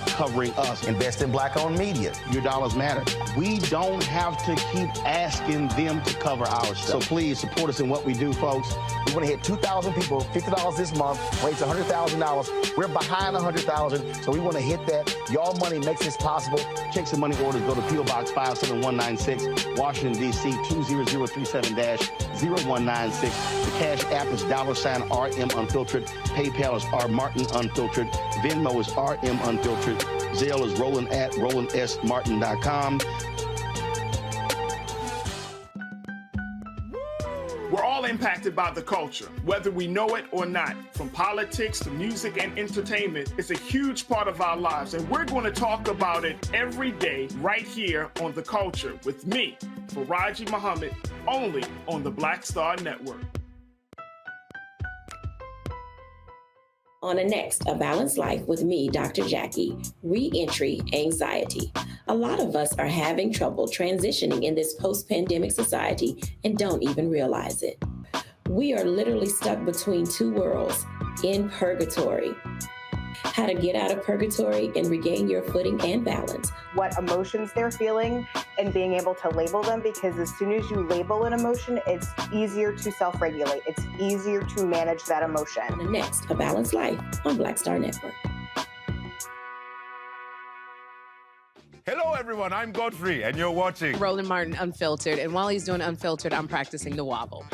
covering us. Invest in Black-owned media. Your dollars matter. We don't have to keep asking them to cover our stuff. So please support us in what we do, folks. We want to hit 2,000 people, $50 this month, raise $100,000. We're behind $100,000, so we want to hit that. Y'all money makes this possible. Checks and money orders go to P.O. Box 57196, Washington, D.C. 20037- 0196. The Cash App is $RM Unfiltered. PayPal is R Martin Unfiltered. Venmo is RM Unfiltered. Zelle is Roland at RolandSMartin.com. We're all impacted by the culture, whether we know it or not. From politics to music and entertainment, it's a huge part of our lives, and we're going to talk about it every day right here on The Culture with me, Faraji Muhammad, only on the Black Star Network. On the next A Balanced Life with me, Dr. Jackie, re-entry anxiety. A lot of us are having trouble transitioning in this post-pandemic society and don't even realize it. We are literally stuck between two worlds, in purgatory. How to get out of purgatory and regain your footing and balance. What emotions they're feeling and being able to label them, because as soon as you label an emotion, it's easier to self-regulate. It's easier to manage that emotion. On the next A Balanced Life on Black Star Network. Hello, everyone. I'm Godfrey, and you're watching Roland Martin Unfiltered. And while he's doing Unfiltered, I'm practicing the wobble.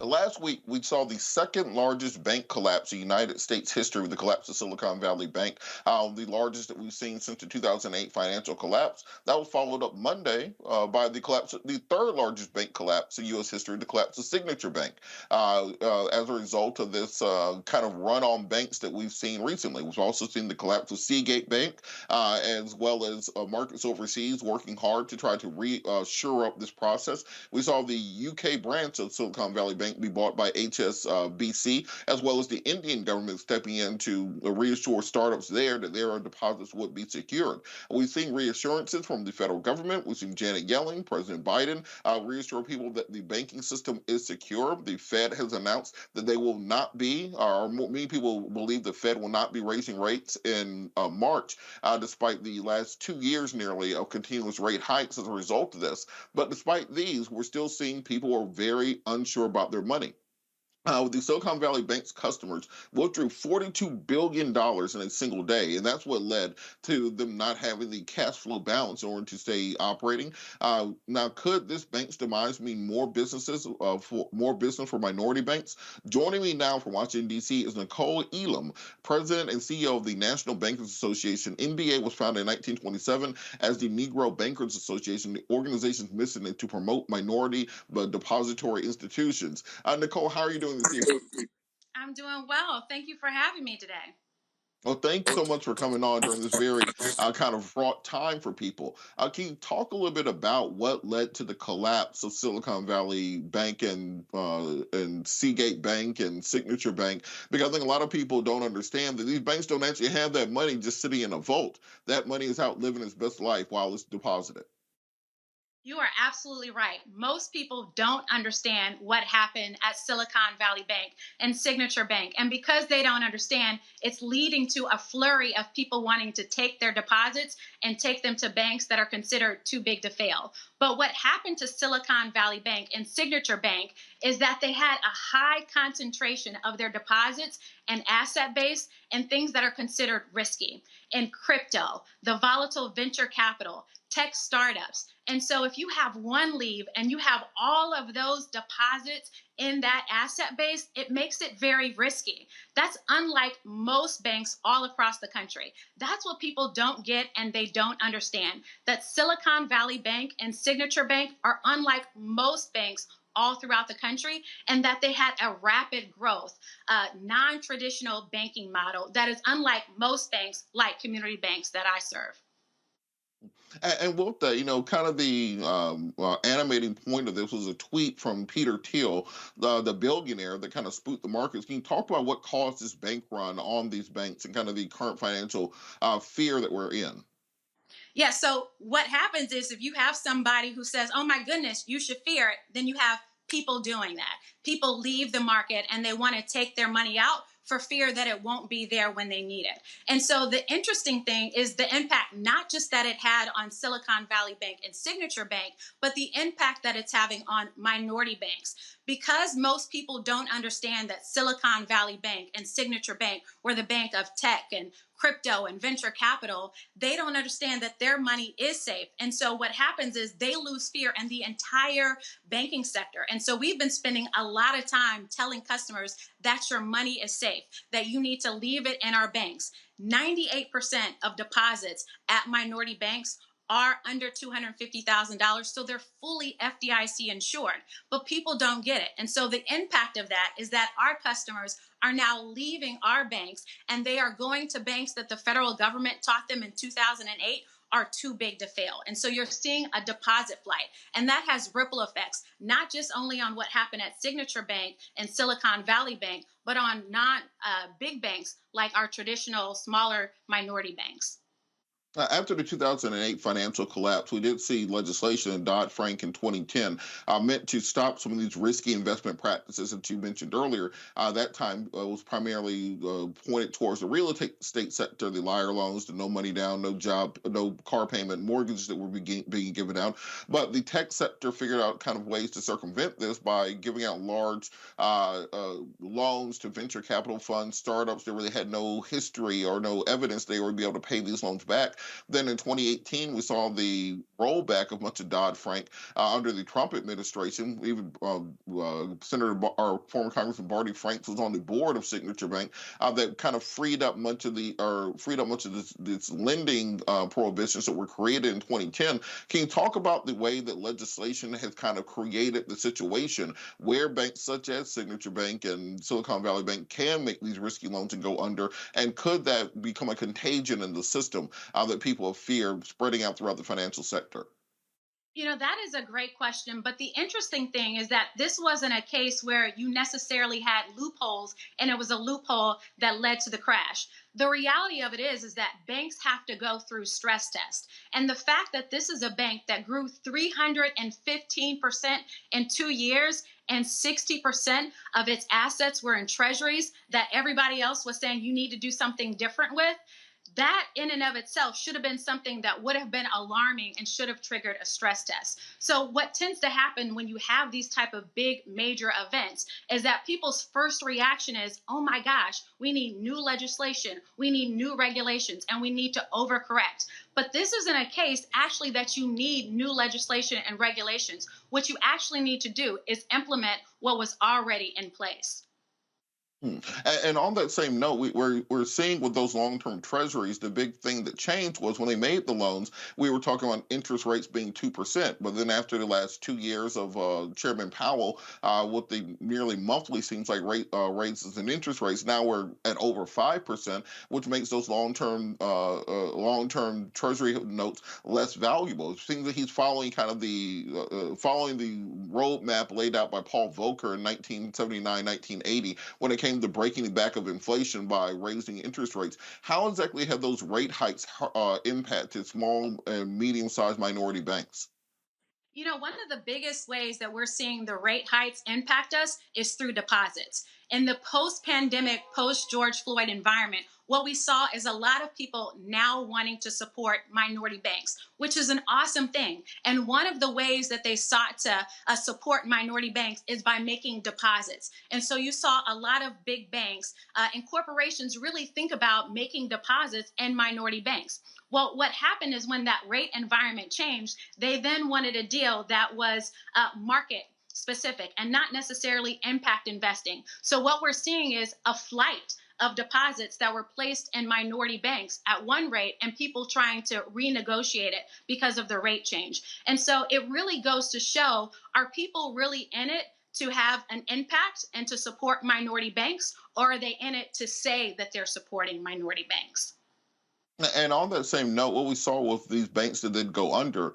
Last week, we saw the second largest bank collapse in United States history with the collapse of Silicon Valley Bank, the largest that we've seen since the 2008 financial collapse. That was followed up Monday by the collapse of the third largest bank collapse in U.S. history, the collapse of Signature Bank, as a result of this kind of run on banks that we've seen recently. We've also seen the collapse of Seagate Bank, as well as markets overseas working hard to try to shore up this process. We saw the UK branch of Silicon Valley Bank be bought by HSBC, as well as the Indian government stepping in to reassure startups there that their deposits would be secured. We've seen reassurances from the federal government. We've seen Janet Yellen, President Biden, reassure people that the banking system is secure. The Fed has announced that they will not be, or many people believe the Fed will not be raising rates in March, despite the last 2 years nearly of continuous rate hikes as a result of this. But despite these, we're still seeing people are very unsure about their money. The Silicon Valley Bank's customers withdrew $42 billion in a single day, and that's what led to them not having the cash flow balance in order to stay operating. Now, could this bank's demise mean more business for minority banks? Joining me now from Washington, D.C. is Nicole Elam, President and CEO of the National Bankers Association. NBA was founded in 1927 as the Negro Bankers Association, the organization's mission is to promote minority depository institutions. Nicole, how are you doing this evening? I'm doing well. Thank you for having me today. Well, thank you so much for coming on during this very kind of fraught time for people. Can you talk a little bit about what led to the collapse of Silicon Valley Bank and Seagate Bank and Signature Bank? Because I think a lot of people don't understand that these banks don't actually have that money just sitting in a vault. That money is out living its best life while it's deposited. You are absolutely right. Most people don't understand what happened at Silicon Valley Bank and Signature Bank. And because they don't understand, it's leading to a flurry of people wanting to take their deposits and take them to banks that are considered too big to fail. But what happened to Silicon Valley Bank and Signature Bank is that they had a high concentration of their deposits and asset base in things that are considered risky, in crypto, the volatile venture capital, tech startups. And so if you have one leave and you have all of those deposits in that asset base, it makes it very risky. That's unlike most banks all across the country. That's what people don't get and they don't understand, that Silicon Valley Bank and Signature Bank are unlike most banks all throughout the country, and that they had a rapid growth, non-traditional banking model that is unlike most banks like community banks that I serve. And with that, kind of the animating point of this was a tweet from Peter Thiel, the billionaire that kind of spooked the markets. Can you talk about what caused this bank run on these banks and kind of the current financial fear that we're in? Yeah, so what happens is if you have somebody who says, oh my goodness, you should fear it, then you have people doing that. People leave the market and they want to take their money out for fear that it won't be there when they need it. And so the interesting thing is the impact, not just that it had on Silicon Valley Bank and Signature Bank, but the impact that it's having on minority banks. Because most people don't understand that Silicon Valley Bank and Signature Bank were the bank of tech and crypto and venture capital, they don't understand that their money is safe. And so what happens is they lose fear in the entire banking sector. And so we've been spending a lot of time telling customers that your money is safe, that you need to leave it in our banks. 98% of deposits at minority banks are under $250,000, so they're fully FDIC insured, but people don't get it. And so the impact of that is that our customers are now leaving our banks and they are going to banks that the federal government taught them in 2008 are too big to fail. And so you're seeing a deposit flight, and that has ripple effects, not just only on what happened at Signature Bank and Silicon Valley Bank, but on non-big banks like our traditional smaller minority banks. After the 2008 financial collapse, we did see legislation in Dodd-Frank in 2010 meant to stop some of these risky investment practices that you mentioned earlier. That time was primarily pointed towards the real estate sector, the liar loans, the no money down, no job, no car payment, mortgages that were being given out. But the tech sector figured out kind of ways to circumvent this by giving out large loans to venture capital funds, startups that really had no history or no evidence they would be able to pay these loans back. Then in 2018, we saw the rollback of much of Dodd-Frank under the Trump administration. Even our former Congressman Barney Franks was on the board of Signature Bank that kind of freed up much of this lending prohibitions that were created in 2010. Can you talk about the way that legislation has kind of created the situation where banks such as Signature Bank and Silicon Valley Bank can make these risky loans and go under? And could that become a contagion in the system that people of fear spreading out throughout the financial sector? You know, that is a great question. But the interesting thing is that this wasn't a case where you necessarily had loopholes and it was a loophole that led to the crash. The reality of it is that banks have to go through stress tests. And the fact that this is a bank that grew 315% in 2 years and 60% of its assets were in treasuries that everybody else was saying you need to do something different with, that in and of itself should have been something that would have been alarming and should have triggered a stress test. So what tends to happen when you have these type of big major events is that people's first reaction is, oh my gosh, we need new legislation, we need new regulations, and we need to overcorrect. But this isn't a case actually that you need new legislation and regulations. What you actually need to do is implement what was already in place. And on that same note, we're seeing with those long-term treasuries, the big thing that changed was when they made the loans, we were talking about interest rates being 2%. But then after the last 2 years of Chairman Powell, with the nearly monthly seems like raises in interest rates, now we're at over 5%, which makes those long-term treasury notes less valuable. It seems that he's following kind of following the roadmap laid out by Paul Volcker in 1979, 1980, when it came the breaking back of inflation by raising interest rates. How exactly have those rate hikes impacted small and medium-sized minority banks? You know, one of the biggest ways that we're seeing the rate hikes impact us is through deposits. In the post-pandemic, post-George Floyd environment, what we saw is a lot of people now wanting to support minority banks, which is an awesome thing. And one of the ways that they sought to support minority banks is by making deposits. And so you saw a lot of big banks and corporations really think about making deposits in minority banks. Well, what happened is when that rate environment changed, they then wanted a deal that was market specific and not necessarily impact investing. So what we're seeing is a flight of deposits that were placed in minority banks at one rate and people trying to renegotiate it because of the rate change. And so it really goes to show, are people really in it to have an impact and to support minority banks, or are they in it to say that they're supporting minority banks? And on that same note, what we saw with these banks that did go under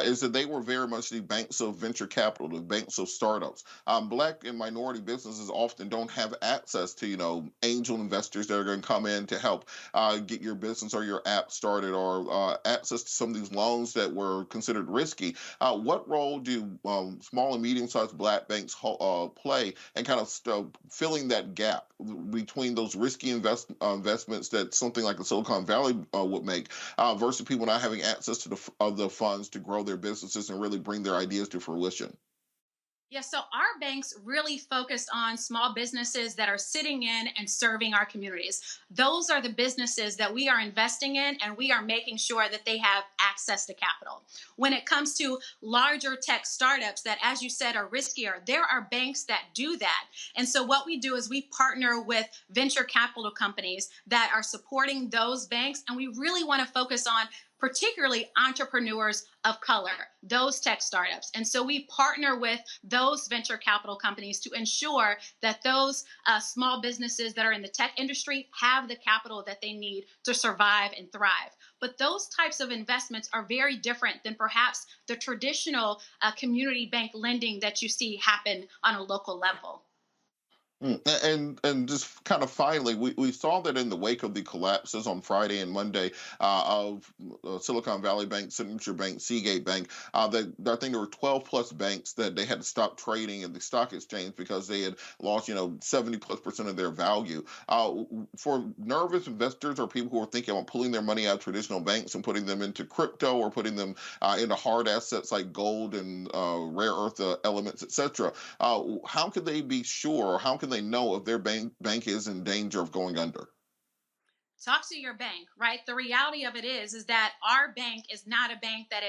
is that they were very much the banks of venture capital, the banks of startups. Black and minority businesses often don't have access to, angel investors that are going to come in to help get your business or your app started, or access to some of these loans that were considered risky. What role do small and medium-sized Black banks play in kind of filling that gap between those risky investments that something like the Silicon Valley would make versus people not having access to the funds to grow their businesses and really bring their ideas to fruition? Yeah, so our banks really focus on small businesses that are sitting in and serving our communities. Those are the businesses that we are investing in, and we are making sure that they have access to capital. When it comes to larger tech startups that, as you said, are riskier, there are banks that do that. And so what we do is we partner with venture capital companies that are supporting those banks, and we really want to focus on particularly entrepreneurs of color, those tech startups. And so we partner with those venture capital companies to ensure that those small businesses that are in the tech industry have the capital that they need to survive and thrive. But those types of investments are very different than perhaps the traditional community bank lending that you see happen on a local level. And just kind of finally, we saw that in the wake of the collapses on Friday and Monday of Silicon Valley Bank, Signature Bank, Seagate Bank, that I think there were 12 plus banks that they had to stop trading in the stock exchange because they had lost, 70+% of their value. For nervous investors or people who are thinking about pulling their money out of traditional banks and putting them into crypto or putting them into hard assets like gold and rare earth elements, etc., how can they be sure, or how can they know if their bank is in danger of going under? Talk to your bank, right? The reality of it is that our bank is not a bank that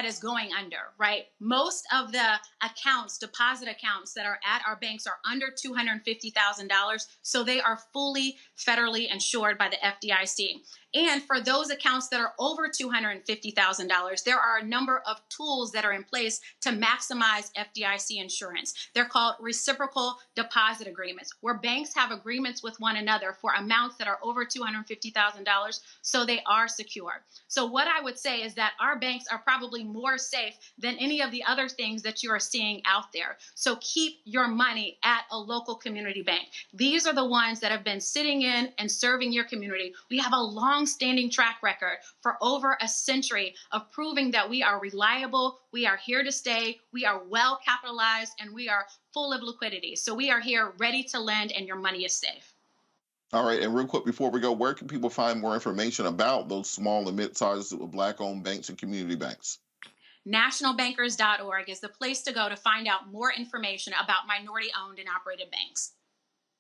is going under, right? Most of the accounts, deposit accounts that are at our banks are under $250,000, so they are fully federally insured by the FDIC. And for those accounts that are over $250,000, there are a number of tools that are in place to maximize FDIC insurance. They're called reciprocal deposit agreements, where banks have agreements with one another for amounts that are over $250,000, so they are secure. So what I would say is that our banks are probably more safe than any of the other things that you are seeing out there. So keep your money at a local community bank. These are the ones that have been sitting in and serving your community. We have a long-standing track record for over a century of proving that we are reliable, we are here to stay, we are well capitalized, and we are full of liquidity. So we are here ready to lend, and your money is safe. All right, and real quick before we go, where can people find more information about those small and mid-sized Black-owned banks and community banks? Nationalbankers.org is the place to go to find out more information about minority-owned and operated banks.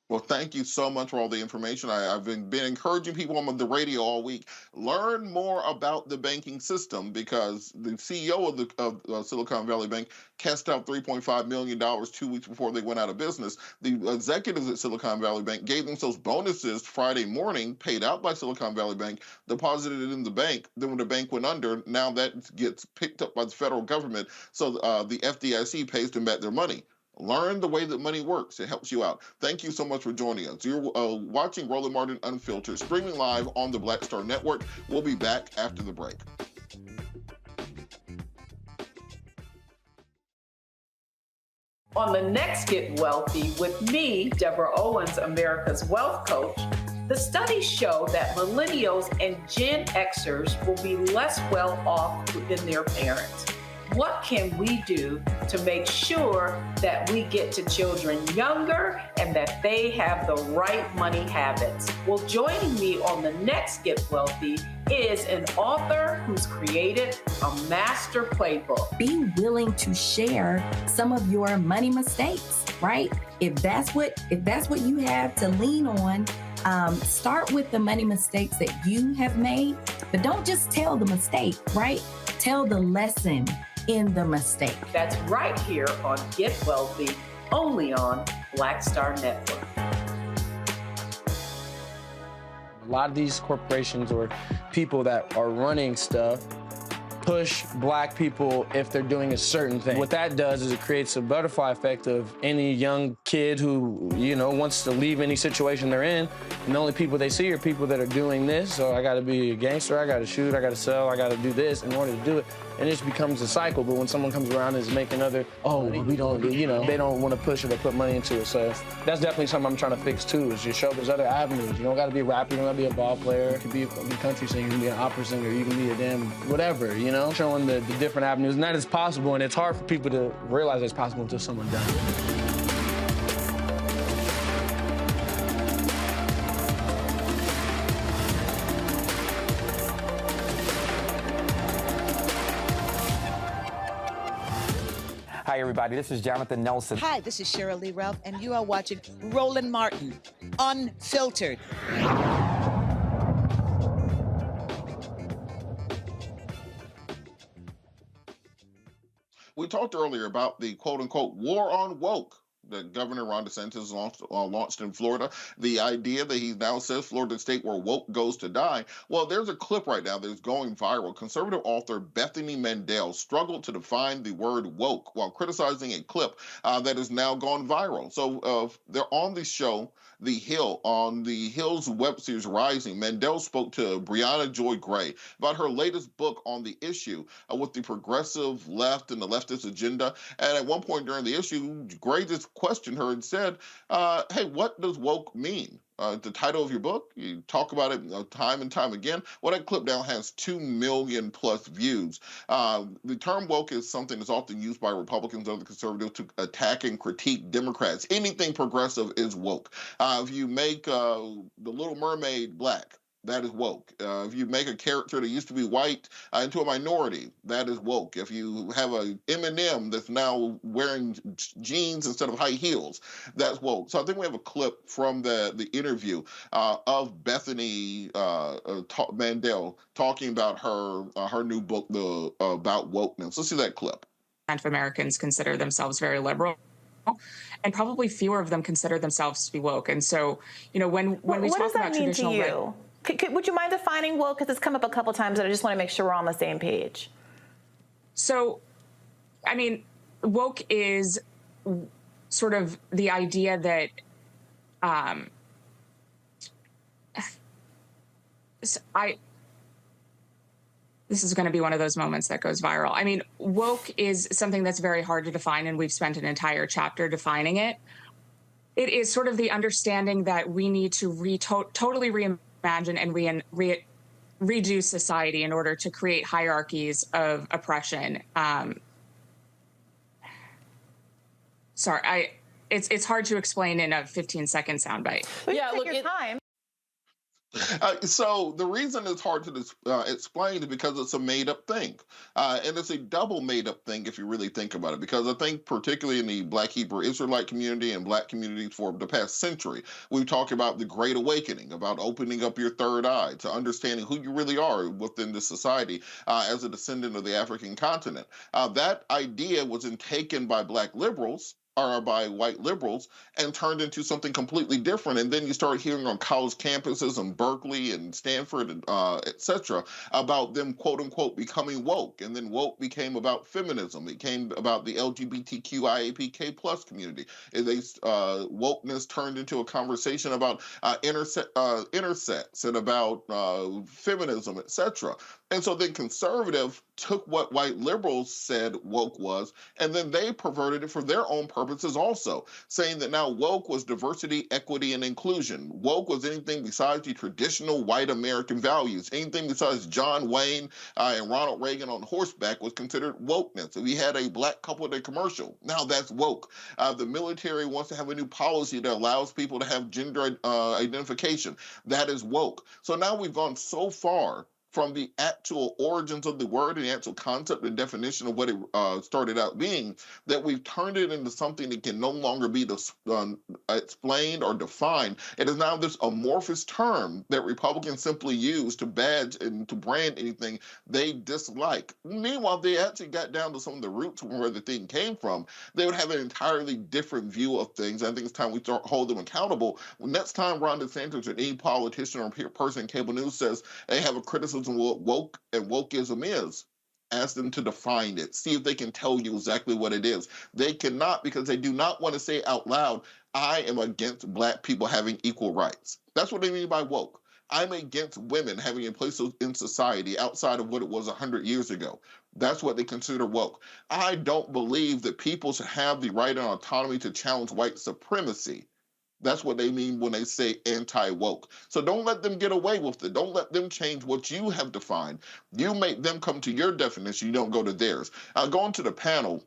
Well, thank you so much for all the information. I've been encouraging people on the radio all week, learn more about the banking system, because the CEO of Silicon Valley Bank cashed out $3.5 million 2 weeks before they went out of business. The executives at Silicon Valley Bank gave themselves bonuses Friday morning, paid out by Silicon Valley Bank, deposited it in the bank. Then when the bank went under, now that gets picked up by the federal government. So the FDIC pays them back their money. Learn the way that money works. It helps you out. Thank you so much for joining us. You're watching Roland Martin Unfiltered, streaming live on the Black Star Network. We'll be back after the break. On the next Get Wealthy with me, Deborah Owens, America's Wealth Coach, the studies show that millennials and Gen Xers will be less well off than their parents. What can we do to make sure that we get to children younger and that they have the right money habits? Well, joining me on the next Get Wealthy is an author who's created a master playbook. Be willing to share some of your money mistakes, right? If that's what you have to lean on, start with the money mistakes that you have made, but don't just tell the mistake, right? Tell the lesson in the mistake. That's right here on Get Wealthy, only on Black Star Network. A lot of these corporations or people that are running stuff push Black people if they're doing a certain thing. What that does is it creates a butterfly effect of any young kid who, wants to leave any situation they're in, and the only people they see are people that are doing this. So I gotta be a gangster, I gotta shoot, I gotta sell, I gotta do this in order to do it. And it just becomes a cycle. But when someone comes around and is making we don't, they don't want to push it or put money into it. So that's definitely something I'm trying to fix too, is just show there's other avenues. You don't gotta be a rapper, you don't gotta be a ball player, you can be a country singer, you can be an opera singer, you can be a damn whatever, showing the different avenues. And that is possible, and it's hard for people to realize it's possible until someone does it. Hi, everybody. This is Jonathan Nelson. Hi, this is Cheryl Lee Ralph, and you are watching Roland Martin, Unfiltered. We talked earlier about the quote-unquote war on woke that Governor Ron DeSantis launched in Florida. The idea that he now says Florida state where woke goes to die. Well, there's a clip right now that's going viral. Conservative author Bethany Mandel struggled to define the word woke while criticizing a clip that has now gone viral. So they're on the show, The Hill, on the Hill's web series Rising. Mandel spoke to Brianna Joy Gray about her latest book on the issue with the progressive left and the leftist agenda. And at one point during the issue, Gray just questioned her and said, hey, what does woke mean? The title of your book, you talk about it time and time again. Well, that clip now has 2 million plus views. The term woke is something that's often used by Republicans and other conservatives to attack and critique Democrats. Anything progressive is woke. If you make The Little Mermaid black, that is woke. If you make a character that used to be white into a minority, that is woke. If you have a Eminem that's now wearing jeans instead of high heels, that's woke. So I think we have a clip from the interview of Bethany Mandel talking about her new book about wokeness. Let's see that clip. Of Americans consider themselves very liberal, and probably fewer of them consider themselves to be woke. And so, when we talk about traditional, what does that mean to you? Would you mind defining woke? Because it's come up a couple times, and I just want to make sure we're on the same page. So, woke is sort of the idea that this is going to be one of those moments that goes viral. Woke is something that's very hard to define, and we've spent an entire chapter defining it. It is sort of the understanding that we need to totally reimagine and redo society in order to create hierarchies of oppression. It's hard to explain in a 15-second soundbite. Yeah, look, your time. So the reason it's hard to explain is because it's a made-up thing. And it's a double made-up thing if you really think about it. Because I think particularly in the Black Hebrew Israelite community and Black communities for the past century, we've talked about the Great Awakening, about opening up your third eye to understanding who you really are within the society as a descendant of the African continent. That idea was then taken by Black liberals, or by white liberals, and turned into something completely different. And then you start hearing on college campuses in Berkeley and Stanford, and et cetera, about them, quote unquote, becoming woke. And then woke became about feminism. It became about the LGBTQIAPK plus community. Wokeness turned into a conversation about intersex and about feminism, et cetera. And so then conservative took what white liberals said woke was, and then they perverted it for their own purposes also, saying that now woke was diversity, equity, and inclusion. Woke was anything besides the traditional white American values. Anything besides John Wayne and Ronald Reagan on horseback was considered wokeness. If we had a black couple in a commercial, now that's woke. The military wants to have a new policy that allows people to have gender identification. That is woke. So now we've gone so far from the actual origins of the word and the actual concept and definition of what it started out being, that we've turned it into something that can no longer be explained or defined. It is now this amorphous term that Republicans simply use to badge and to brand anything they dislike. Meanwhile, they actually got down to some of the roots where the thing came from. They would have an entirely different view of things. I think it's time we start hold them accountable. Next time Ron DeSantis or any politician or person in cable news says they have a criticism what woke and wokeism is, ask them to define it. See if they can tell you exactly what it is. They cannot, because they do not want to say out loud, I am against black people having equal rights. That's what they mean by woke. I'm against women having a place in society outside of what it was 100 years ago. That's what they consider woke. I don't believe that people should have the right and autonomy to challenge white supremacy. That's what they mean when they say anti-woke. So don't let them get away with it. Don't let them change what you have defined. You make them come to your definition. You don't go to theirs. Going to the panel,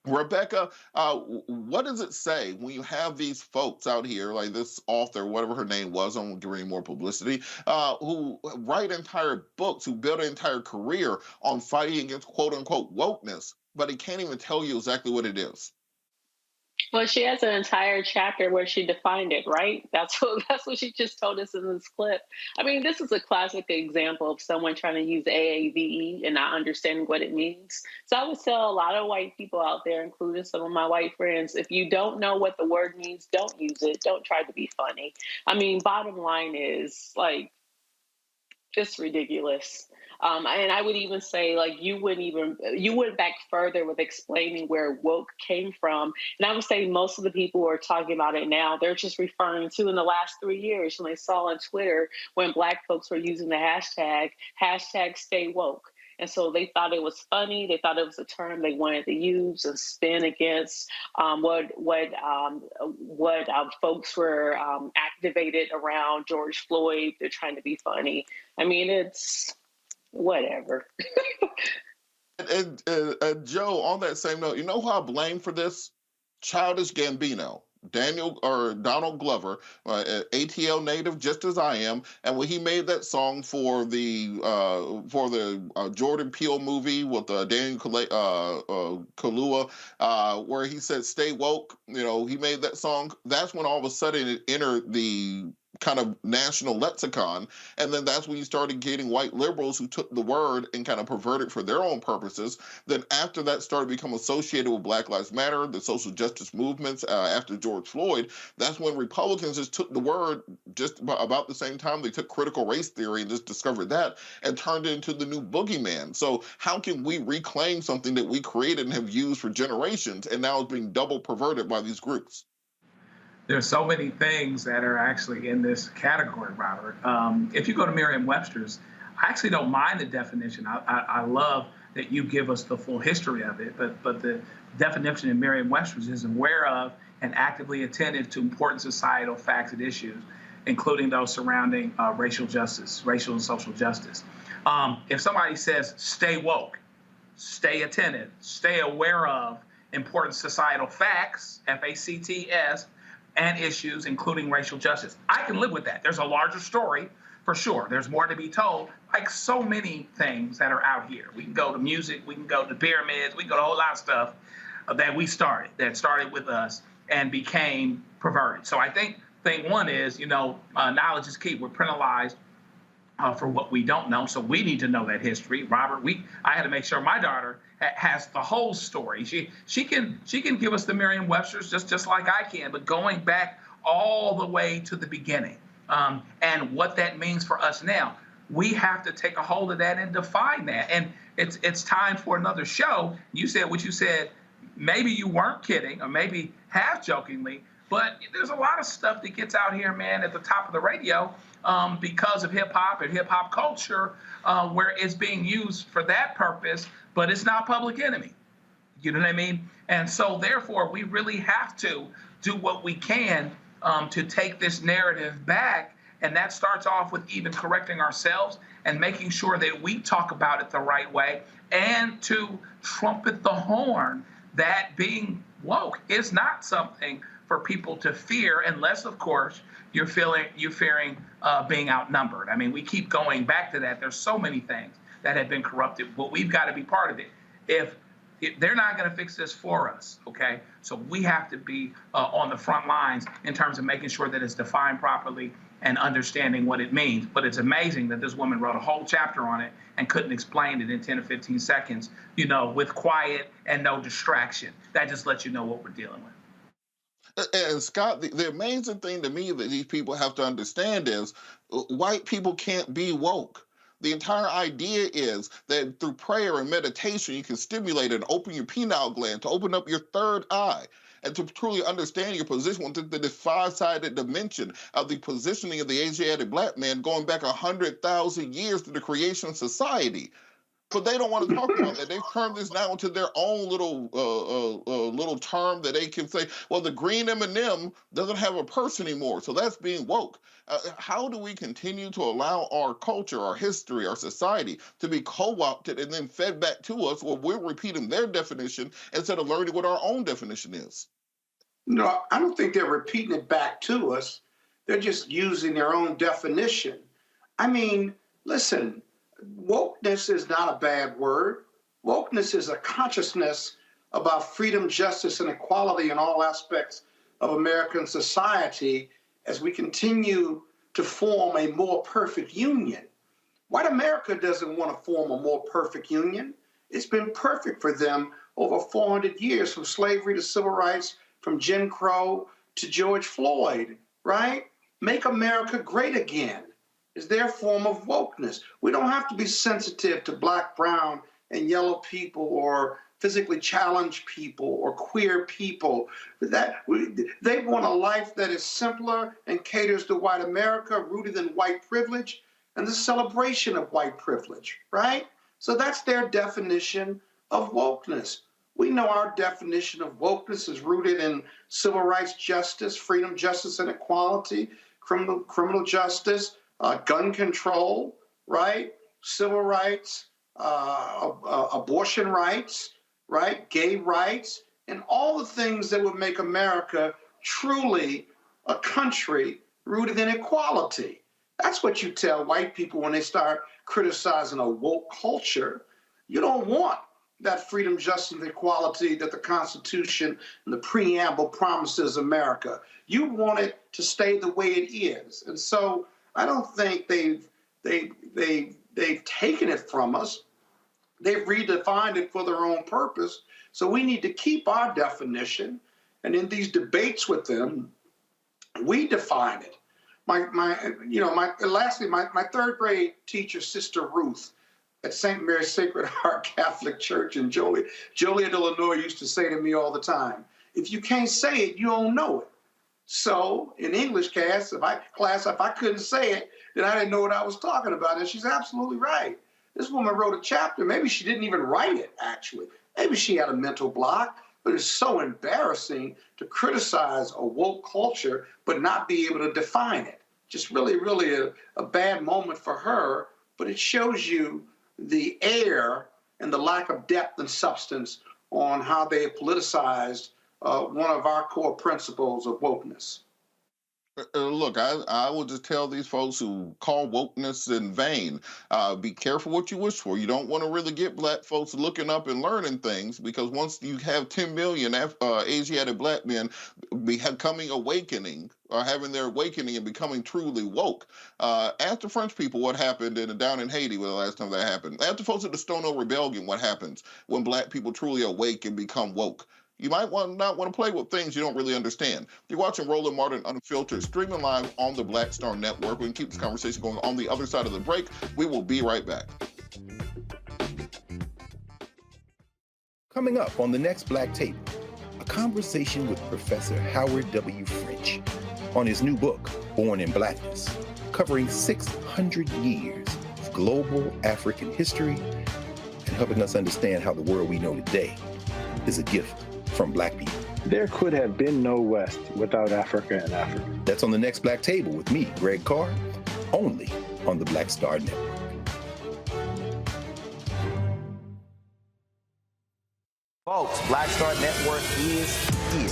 Rebecca, what does it say when you have these folks out here, like this author, whatever her name was, I won't give her any more publicity, who write entire books, who build an entire career on fighting against quote unquote wokeness, but he can't even tell you exactly what it is? Well, she has an entire chapter where she defined it, right? That's what she just told us in this clip. I mean, this is a classic example of someone trying to use AAVE and not understanding what it means. So I would tell a lot of white people out there, including some of my white friends, if you don't know what the word means, don't use it. Don't try to be funny. I mean, bottom line is, like, it's ridiculous. And I would even say, like, you went back further with explaining where woke came from. And I would say most of the people who are talking about it now, they're just referring to in the last 3 years when they saw on Twitter when Black folks were using the hashtag stay woke. And so they thought it was funny. They thought it was a term they wanted to use and spin against what folks were activated around George Floyd. They're trying to be funny. I mean, it's whatever. And Joe, on that same note, you know who I blame for this? Childish Gambino. Donald Glover, ATL native, just as I am, and when he made that song for the Jordan Peele movie with Daniel Kaluuya, where he said "Stay woke," he made that song. That's when all of a sudden it entered the kind of national lexicon, and then that's when you started getting white liberals who took the word and kind of perverted for their own purposes. Then after that started to become associated with Black Lives Matter, the social justice movements after George Floyd. That's when Republicans just took the word just about the same time they took critical race theory and just discovered that and turned it into the new boogeyman. So how can we reclaim something that we created and have used for generations and now is being double perverted by these groups? There's so many things that are actually in this category, Robert. If you go to Merriam-Webster's, I actually don't mind the definition. I love that you give us the full history of it, but the definition in Merriam-Webster's is aware of and actively attentive to important societal facts and issues, including those surrounding racial and social justice. If somebody says, stay woke, stay attentive, stay aware of important societal facts, FACTS, and issues, including racial justice, I can live with that. There's a larger story, for sure. There's more to be told, like so many things that are out here. We can go to music, we can go to pyramids, we can go to a whole lot of stuff that started with us and became perverted. So I think thing one is, knowledge is key. We're penalized for what we don't know, so we need to know that history. Robert, I had to make sure my daughter has the whole story. She can give us the Merriam-Webster's just like I can, but going back all the way to the beginning and what that means for us now, we have to take a hold of that and define that. And it's time for another show. You said what you said. Maybe you weren't kidding, or maybe half jokingly, but there's a lot of stuff that gets out here, man, at the top of the radio because of hip hop and hip hop culture, where it's being used for that purpose, but it's not Public Enemy. You know what I mean? And so therefore, we really have to do what we can to take this narrative back. And that starts off with even correcting ourselves and making sure that we talk about it the right way, and to trumpet the horn that being woke is not something for people to fear, unless, of course, you're fearing being outnumbered. I mean, we keep going back to that. There's so many things that have been corrupted, but we've got to be part of it. If they're not going to fix this for us, okay? So we have to be on the front lines in terms of making sure that it's defined properly and understanding what it means. But it's amazing that this woman wrote a whole chapter on it and couldn't explain it in 10 or 15 seconds, with quiet and no distraction. That just lets you know what we're dealing with. And Scott, the amazing thing to me that these people have to understand is white people can't be woke. The entire idea is that through prayer and meditation, you can stimulate and open your pineal gland to open up your third eye and to truly understand your position within the five-sided dimension of the positioning of the Asiatic Black man going back 100,000 years to the creation of society. But they don't want to talk about that. They've turned this now into their own little term that they can say, well, the green M&M doesn't have a purse anymore, so that's being woke. How do we continue to allow our culture, our history, our society to be co-opted and then fed back to us where we're repeating their definition instead of learning what our own definition is? No, I don't think they're repeating it back to us. They're just using their own definition. I mean, listen, wokeness is not a bad word. Wokeness is a consciousness about freedom, justice, and equality in all aspects of American society as we continue to form a more perfect union. White America doesn't want to form a more perfect union. It's been perfect for them over 400 years, from slavery to civil rights, from Jim Crow to George Floyd, right? Make America great again is their form of wokeness. We don't have to be sensitive to black, brown, and yellow people or physically challenged people or queer people. They want a life that is simpler and caters to white America, rooted in white privilege and the celebration of white privilege, right? So that's their definition of wokeness. We know our definition of wokeness is rooted in civil rights justice, freedom, justice, and equality, criminal justice, gun control, right? Civil rights, abortion rights, right? Gay rights, and all the things that would make America truly a country rooted in equality. That's what you tell white people when they start criticizing a woke culture. You don't want that freedom, justice, and equality that the Constitution and the preamble promises America. You want it to stay the way it is. And so I don't think they've taken it from us. They've redefined it for their own purpose. So we need to keep our definition. And in these debates with them, we define it. Lastly, my third grade teacher, Sister Ruth, at St. Mary's Sacred Heart Catholic Church in Joliet, Illinois, used to say to me all the time, if you can't say it, you don't know it. So in English class, if I couldn't say it, then I didn't know what I was talking about. And she's absolutely right. This woman wrote a chapter. Maybe she didn't even write it, actually. Maybe she had a mental block, but it's so embarrassing to criticize a woke culture but not be able to define it. Just really, really a bad moment for her, but it shows you the air and the lack of depth and substance on how they have politicized one of our core principles of wokeness. Look, I will just tell these folks who call wokeness in vain, be careful what you wish for. You don't want to really get black folks looking up and learning things, because once you have 10 million Asiatic black men becoming awakening, or having their awakening and becoming truly woke. Ask the French people what happened down in Haiti the last time that happened. Ask the folks at the Stono Rebellion what happens when black people truly awake and become woke. You might not want to play with things you don't really understand. You're watching Roland Martin Unfiltered, streaming live on the Black Star Network. We can keep this conversation going on the other side of the break. We will be right back. Coming up on the next Black Table, a conversation with Professor Howard W. French on his new book, Born in Blackness, covering 600 years of global African history and helping us understand how the world we know today is a gift from Black people. There could have been no West without Africa and Africa. That's on the next Black Table with me, Greg Carr, only on the Black Star Network. Folks, Black Star Network is here.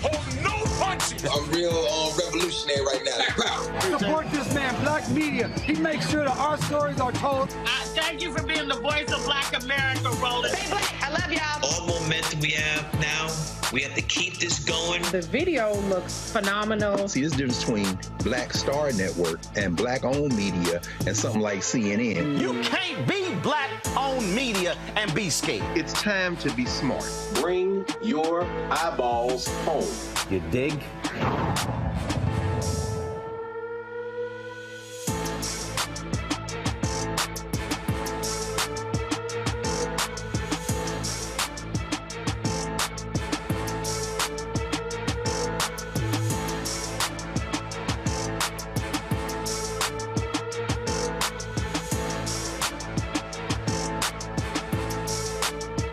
Hold no punches! I'm real revolutionary right now. Support this man, Black Media. He makes sure that our stories are told. Thank you for being the voice of Black America, Roland. Stay black. I love y'all. All momentum we have now, we have to keep this going. The video looks phenomenal. See, this difference between Black Star Network and Black-owned media and something like CNN. You can't be Black-owned media and be scared. It's time to be smart. Bring your eyeballs home. You dig?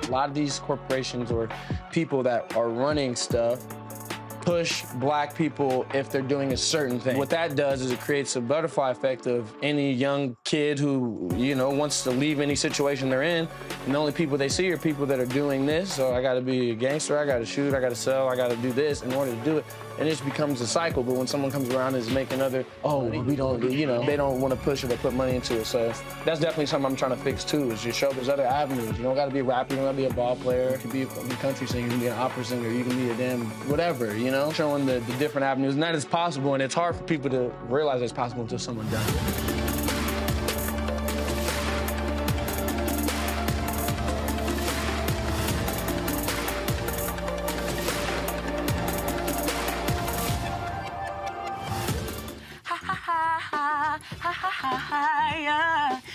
A lot of these corporations or people that are running stuff push black people if they're doing a certain thing. What that does is it creates a butterfly effect of any young kid who, wants to leave any situation they're in, and the only people they see are people that are doing this. So I gotta be a gangster, I gotta shoot, I gotta sell, I gotta do this in order to do it. And it just becomes a cycle. But when someone comes around and is making we don't, they don't want to push it or put money into it. So that's definitely something I'm trying to fix too, is just show there's other avenues. You don't gotta be a rapper, you don't gotta be a ball player, you can be a country singer, you can be an opera singer, you can be a damn whatever, showing the different avenues. And that is possible, and it's hard for people to realize it's possible until someone does it.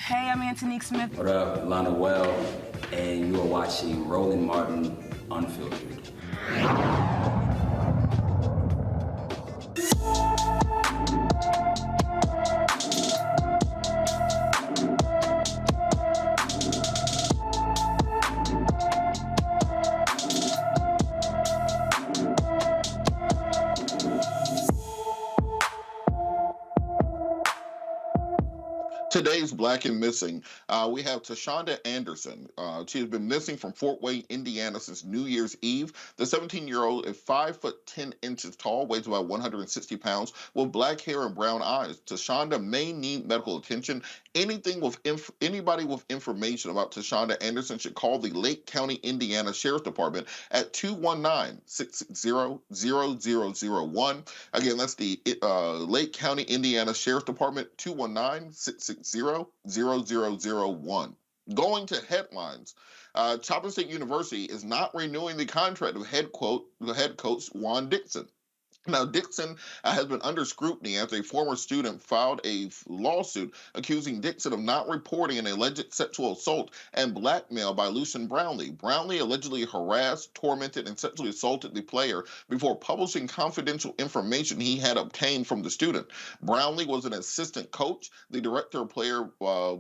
Hey, I'm Antonique Smith. What up, Lana Well, and you are watching Roland Martin Unfiltered. Today's Black and Missing, we have Tashonda Anderson. She has been missing from Fort Wayne, Indiana since New Year's Eve. The 17-year-old is 5 foot 10 inches tall, weighs about 160 pounds, with black hair and brown eyes. Tashonda may need medical attention. Anybody with information about Tashonda Anderson should call the Lake County, Indiana Sheriff's Department at 219-660-0001. Again, that's the Lake County, Indiana Sheriff's Department, 219-660-0001. Going to headlines, Chapin State University is not renewing the contract of head coach Juan Dixon. Now, Dixon has been under scrutiny as a former student filed a lawsuit accusing Dixon of not reporting an alleged sexual assault and blackmail by Lucian Brownlee. Brownlee allegedly harassed, tormented, and sexually assaulted the player before publishing confidential information he had obtained from the student. Brownlee was an assistant coach, the director of player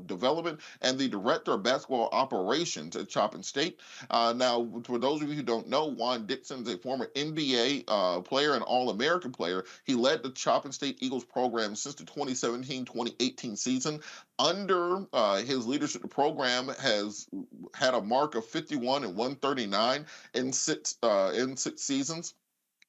development, and the director of basketball operations at Chapin State. Now, for those of you who don't know, Juan Dixon is a former NBA player and All-American player. He led the Chapin State Eagles program since the 2017-2018 season. Under his leadership, the program has had a mark of 51 and 139 in six seasons.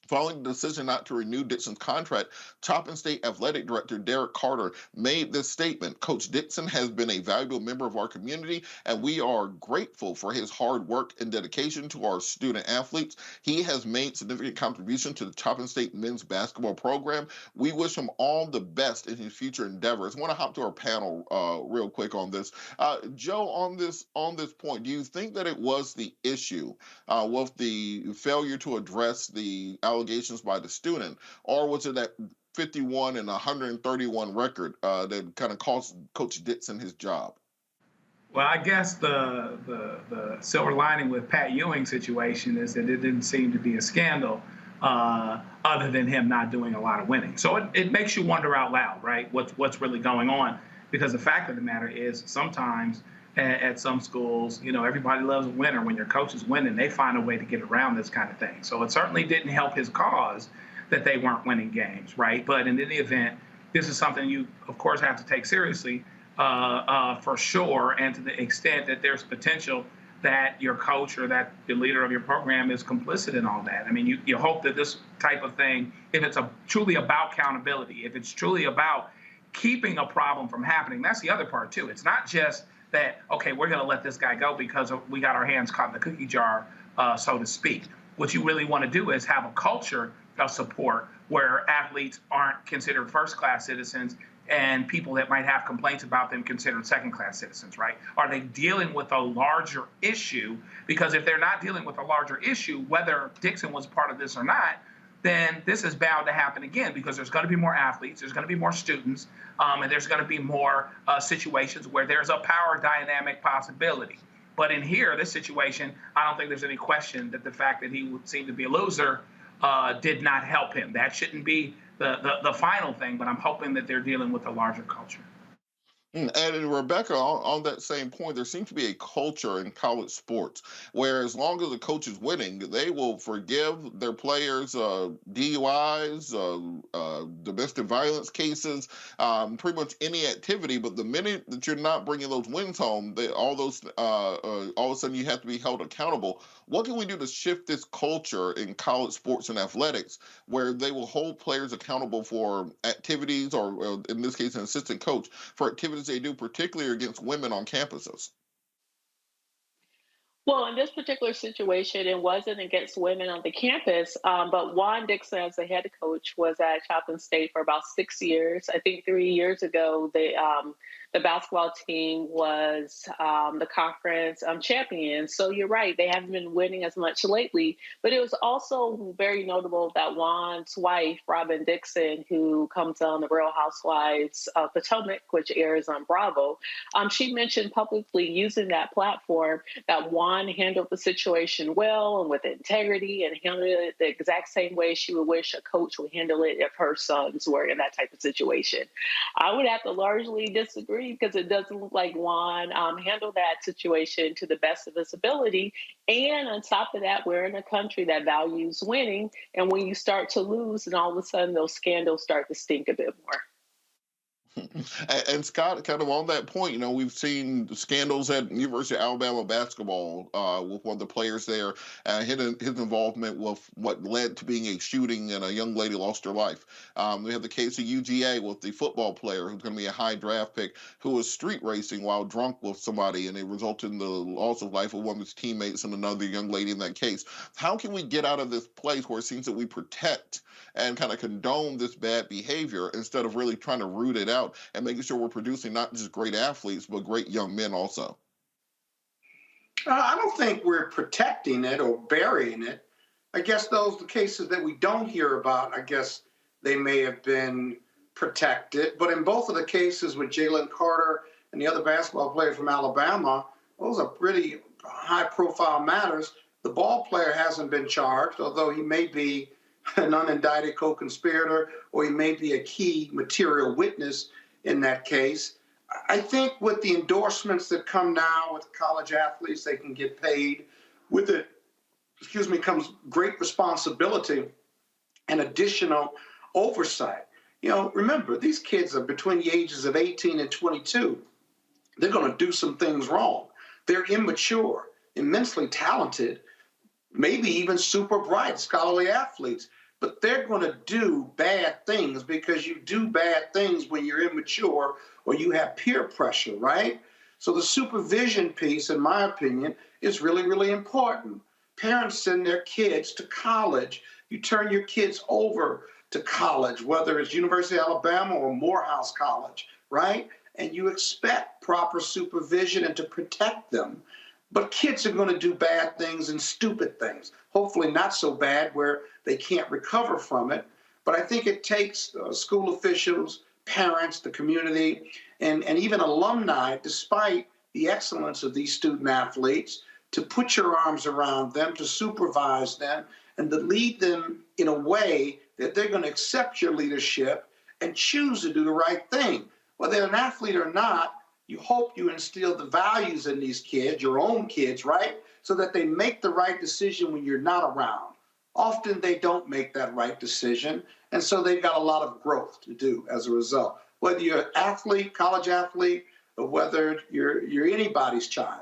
Following the decision not to renew Dixon's contract, Chapin State Athletic Director Derek Carter made this statement: Coach Dixon has been a valuable member of our community, and we are grateful for his hard work and dedication to our student athletes. He has made significant contribution to the Chapin State men's basketball program. We wish him all the best in his future endeavors. I want to hop to our panel real quick on this. Joe, on this point, do you think that it was the issue with the failure to address the allegations by the student, or was it that 51 and 131 record that kind of cost Coach Dixon his job? Well, I guess the silver lining with Pat Ewing's situation is that it didn't seem to be a scandal other than him not doing a lot of winning. So it makes you wonder out loud, right? What's really going on? Because the fact of the matter is sometimes at some schools, everybody loves a winner. When your coach is winning, they find a way to get around this kind of thing. So it certainly didn't help his cause that they weren't winning games, right? But in any event, this is something you, of course, have to take seriously for sure, and to the extent that there's potential that your coach or that the leader of your program is complicit in all that. I mean, you hope that this type of thing, if it's truly about accountability, if it's truly about keeping a problem from happening, that's the other part too. It's not just that, okay, we're going to let this guy go because we got our hands caught in the cookie jar, so to speak. What you really want to do is have a culture of support where athletes aren't considered first-class citizens and people that might have complaints about them considered second-class citizens, right? Are they dealing with a larger issue? Because if they're not dealing with a larger issue, whether Dixon was part of this or not, then this is bound to happen again, because there's going to be more athletes, there's going to be more students, and there's going to be more situations where there's a power dynamic possibility. But in here, this situation, I don't think there's any question that the fact that he would seem to be a loser did not help him. That shouldn't be the final thing, but I'm hoping that they're dealing with a larger culture. And Rebecca, on that same point, there seems to be a culture in college sports where as long as the coach is winning, they will forgive their players DUIs, domestic violence cases, pretty much any activity. But the minute that you're not bringing those wins home, all of a sudden you have to be held accountable. What can we do to shift this culture in college sports and athletics where they will hold players accountable for activities, or in this case, an assistant coach, for activities they do, particularly against women on campuses? Well, in this particular situation, it wasn't against women on the campus, but Juan Dixon, as the head coach, was at Chatham State for about 6 years. I think 3 years ago, the basketball team was the conference champion. So you're right, they haven't been winning as much lately. But it was also very notable that Juan's wife, Robin Dixon, who comes on the Real Housewives of Potomac, which airs on Bravo, she mentioned publicly using that platform that Juan handled the situation well and with integrity, and handled it the exact same way she would wish a coach would handle it if her sons were in that type of situation. I would have to largely disagree, because it doesn't look like Juan handled that situation to the best of his ability. And on top of that, we're in a country that values winning. And when you start to lose, and all of a sudden those scandals start to stink a bit more. And Scott, kind of on that point, we've seen scandals at University of Alabama basketball with one of the players there, his involvement with what led to being a shooting, and a young lady lost her life. We have the case of UGA with the football player who's going to be a high draft pick who was street racing while drunk with somebody, and it resulted in the loss of life of one of his teammates and another young lady in that case. How can we get out of this place where it seems that we protect and kind of condone this bad behavior instead of really trying to root it out and making sure we're producing not just great athletes, but great young men also? I don't think we're protecting it or burying it. I guess those are the cases that we don't hear about. I guess they may have been protected. But in both of the cases with Jalen Carter and the other basketball player from Alabama, those are pretty high-profile matters. The ball player hasn't been charged, although he may be an unindicted co-conspirator, or he may be a key material witness in that case. I think with the endorsements that come now with college athletes, they can get paid. With it, comes great responsibility and additional oversight. Remember, these kids are between the ages of 18 and 22. They're going to do some things wrong. They're immature, immensely talented, maybe even super bright, scholarly athletes. But they're going to do bad things, because you do bad things when you're immature or you have peer pressure, right? So the supervision piece, in my opinion, is really, really important. Parents send their kids to college. You turn your kids over to college, whether it's University of Alabama or Morehouse College, right? And you expect proper supervision and to protect them. But kids are going to do bad things and stupid things. Hopefully not so bad where they can't recover from it. But I think it takes school officials, parents, the community, and even alumni, despite the excellence of these student athletes, to put your arms around them, to supervise them, and to lead them in a way that they're going to accept your leadership and choose to do the right thing. Whether they're an athlete or not, you hope you instill the values in these kids, your own kids, right? So that they make the right decision when you're not around. Often they don't make that right decision, and so they've got a lot of growth to do as a result. Whether you're an athlete, college athlete, or whether you're anybody's child.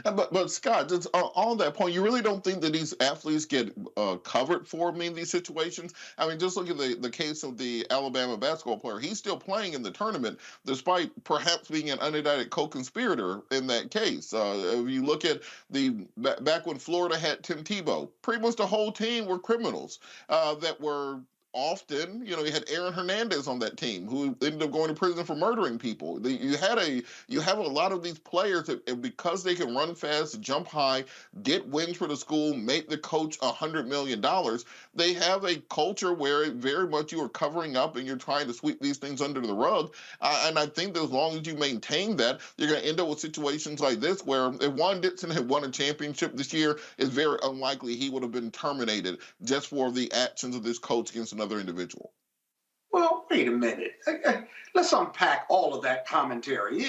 But Scott, just on that point, you really don't think that these athletes get covered for in these situations? I mean, just look at the case of the Alabama basketball player. He's still playing in the tournament, despite perhaps being an unindicted co-conspirator in that case. If you look at back when Florida had Tim Tebow, pretty much the whole team were criminals that were often, you had Aaron Hernandez on that team who ended up going to prison for murdering people. You have a lot of these players that, because they can run fast, jump high, get wins for the school, make the coach $100 million, they have a culture where very much you are covering up and you're trying to sweep these things under the rug. And I think that as long as you maintain that, you're going to end up with situations like this where if Juan Dixon had won a championship this year, it's very unlikely he would have been terminated just for the actions of this coach against another individual. Well, Wait a minute. Let's unpack all of that commentary.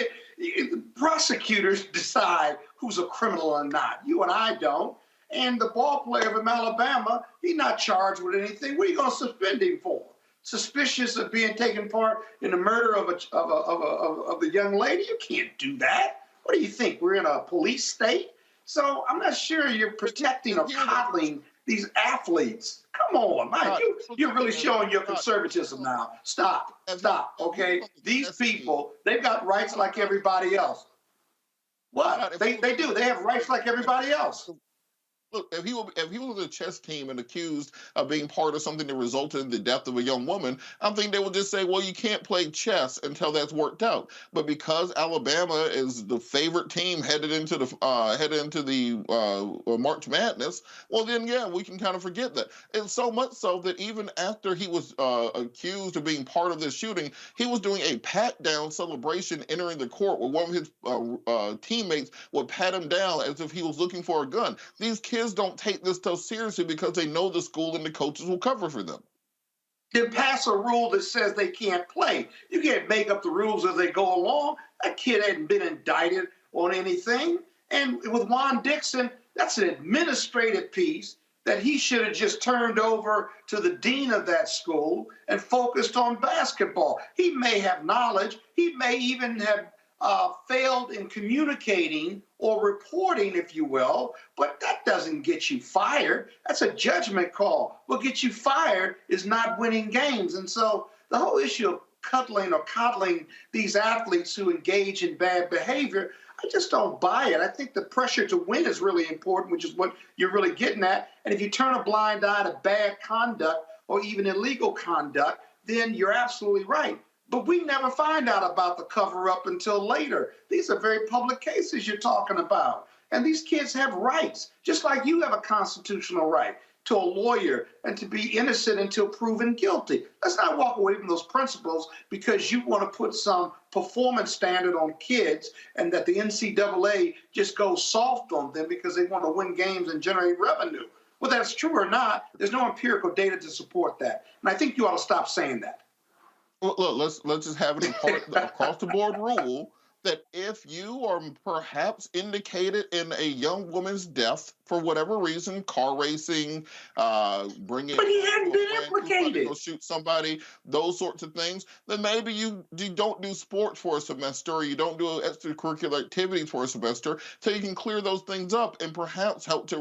Prosecutors decide who's a criminal or not. You and I don't. And the ball player from Alabama, he's not charged with anything. What are you going to suspend him for? Suspicious of being taken part in the murder of the young lady? You can't do that. What do you think? We're in a police state? So I'm not sure you're protecting or coddling these athletes. Come on, man. You're really showing your conservatism now. Stop, okay? These people, they've got rights like everybody else. What? They do. They have rights like everybody else. Look, if he was on a chess team and accused of being part of something that resulted in the death of a young woman, I think they would just say, well, you can't play chess until that's worked out. But because Alabama is the favorite team headed into the March Madness, well, then, yeah, we can kind of forget that. And so much so that even after he was accused of being part of this shooting, he was doing a pat-down celebration entering the court where one of his teammates would pat him down as if he was looking for a gun. These kids don't take this so seriously because they know the school and the coaches will cover for them. Then pass a rule that says they can't play. You can't make up the rules as they go along. That kid hadn't been indicted on anything. And with Juan Dixon, that's an administrative piece that he should have just turned over to the dean of that school and focused on basketball. He may have knowledge. He may even have failed in communicating or reporting, if you will, but that doesn't get you fired. That's a judgment call. What gets you fired is not winning games. And so the whole issue of cuddling or coddling these athletes who engage in bad behavior, I just don't buy it. I think the pressure to win is really important, which is what you're really getting at. And if you turn a blind eye to bad conduct or even illegal conduct, then you're absolutely right. But we never find out about the cover-up until later. These are very public cases you're talking about. And these kids have rights, just like you have a constitutional right to a lawyer and to be innocent until proven guilty. Let's not walk away from those principles because you want to put some performance standard on kids and that the NCAA just goes soft on them because they want to win games and generate revenue. Whether that's true or not, there's no empirical data to support that. And I think you ought to stop saying that. Well, look, let's just have an across-the-board rule that if you are perhaps indicated in a young woman's death for whatever reason, car racing, bringing... But he hadn't been implicated. Go shoot somebody, those sorts of things, then maybe you don't do sports for a semester or you don't do extracurricular activities for a semester so you can clear those things up and perhaps help to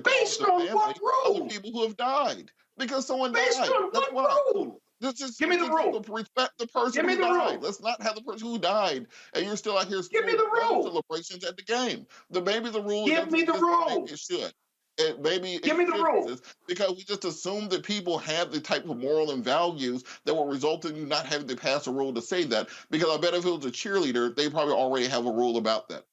based on what rule? Other people who have died because someone based died. On That's what why. rule? Just give me the rule. Respect the person who died. Let's not have the person who died, and you're still out here. Give me the rule. Celebrations at the game. Maybe the rule. Give me the rule. Maybe it should. Give me the rule. Because we just assume that people have the type of moral and values that will result in you not having to pass a rule to say that. Because I bet if it was a cheerleader, they probably already have a rule about that.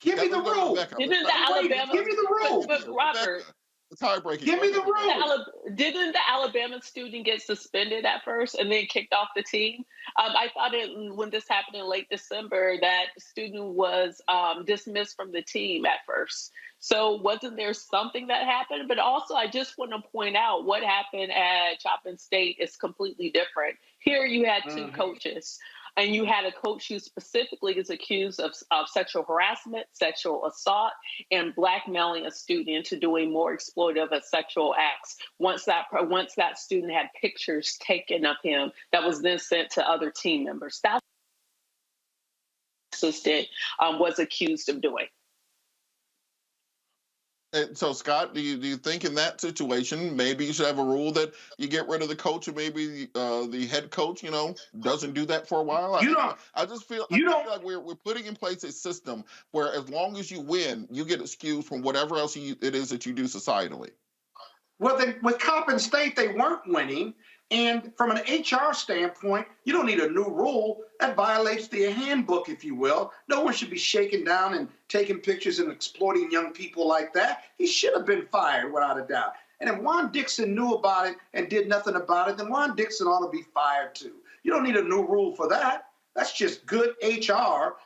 Give me the rule. Didn't the Alabama? Give me the rule. But Robert. The tie-breaking. Give me the rule. Didn't the Alabama student get suspended at first and then kicked off the team? I thought when this happened in late December that the student was dismissed from the team at first. So wasn't there something that happened? But also, I just want to point out what happened at Chapin State is completely different. Here you had two coaches. And you had a coach who specifically is accused of sexual harassment, sexual assault, and blackmailing a student into doing more exploitive of sexual acts. Once that student had pictures taken of him that was then sent to other team members. That's what the assistant was accused of doing. And so, Scott, do you think in that situation maybe you should have a rule that you get rid of the coach and maybe the head coach, doesn't do that for a while? I just feel like we're putting in place a system where as long as you win, you get excused from whatever else it is that you do societally. Well, with Coppin State, they weren't winning. And from an HR standpoint, you don't need a new rule. That violates the handbook, if you will. No one should be shaking down and taking pictures and exploiting young people like that. He should have been fired, without a doubt. And if Juan Dixon knew about it and did nothing about it, then Juan Dixon ought to be fired too. You don't need a new rule for that. That's just good HR,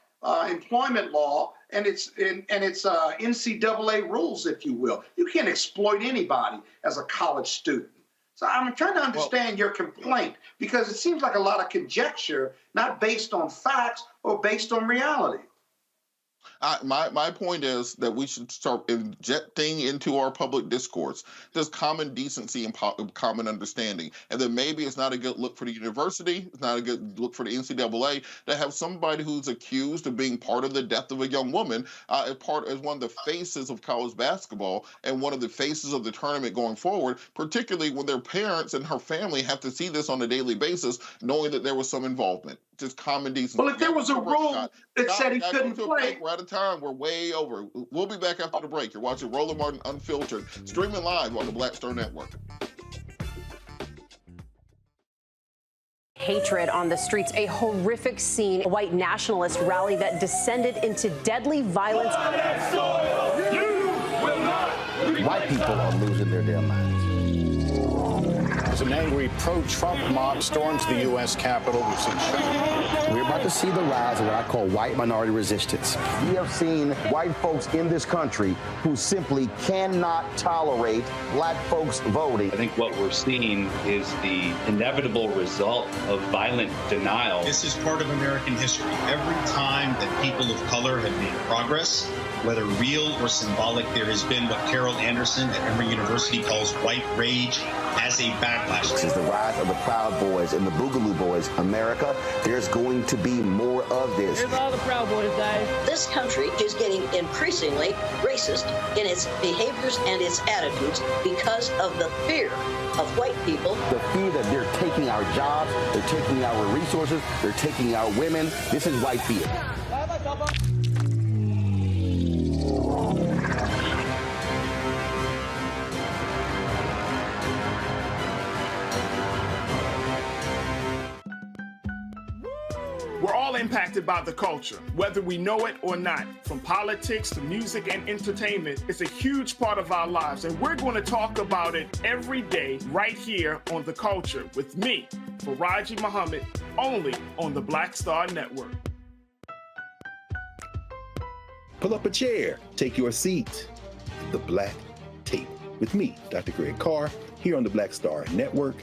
employment law, and it's NCAA rules, if you will. You can't exploit anybody as a college student. So I'm trying to understand your complaint, because it seems like a lot of conjecture, not based on facts or based on reality. My point is that we should start injecting into our public discourse just common decency and common understanding. And then maybe it's not a good look for the university, it's not a good look for the NCAA to have somebody who's accused of being part of the death of a young woman as one of the faces of college basketball and one of the faces of the tournament going forward, particularly when their parents and her family have to see this on a daily basis, knowing that there was some involvement. Just common decency. Well, if there was a rule that said he couldn't play. We're out of time. We're way over. We'll be back after the break. You're watching Roland Martin Unfiltered, streaming live on the Black Star Network. Hatred on the streets, a horrific scene, a white nationalist rally that descended into deadly violence. White people are losing their damn minds. As an angry pro-Trump mob storms the U.S. Capitol, we've seen shootings. We're about to see the rise of what I call white minority resistance. We have seen white folks in this country who simply cannot tolerate black folks voting. I think what we're seeing is the inevitable result of violent denial. This is part of American history. Every time that people of color have made progress, whether real or symbolic, there has been what Carol Anderson at Emory University calls white rage as a backlash. This is the rise of the Proud Boys and the Boogaloo Boys. America, there's going to be more of this. Here's all the Proud Boys, guys. This country is getting increasingly racist in its behaviors and its attitudes because of the fear of white people. The fear that they're taking our jobs, they're taking our resources, they're taking our women. This is white fear. We're all impacted by the culture, whether we know it or not. From politics to music and entertainment, it's a huge part of our lives, and we're going to talk about it every day right here on The Culture with me, Faraji Muhammad, only on the Black Star Network. Pull up a chair, take your seat at the Black Table with me, Dr. Greg Carr, here on the Black Star Network.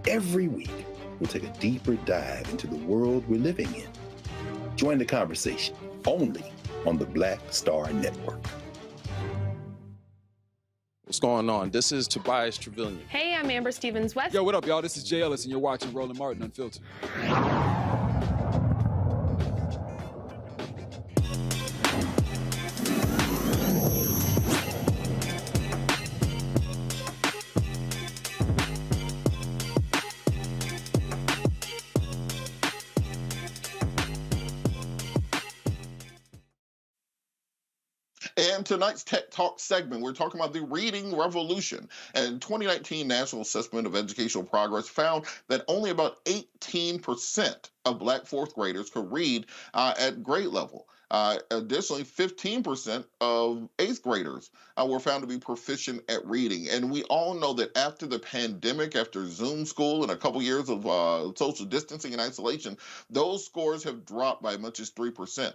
Every week, we'll take a deeper dive into the world we're living in. Join the conversation only on the Black Star Network. What's going on? This is Tobias Trevelyan. Hey, I'm Amber Stevens-West. Yo, what up, y'all? This is Jay Ellis, and you're watching Roland Martin Unfiltered. And tonight's Tech Talk segment, we're talking about the reading revolution. And 2019 National Assessment of Educational Progress found that only about 18% of Black fourth graders could read at grade level. Additionally, 15% of eighth graders were found to be proficient at reading. And we all know that after the pandemic, after Zoom school and a couple years of social distancing and isolation, those scores have dropped by as much as 3%.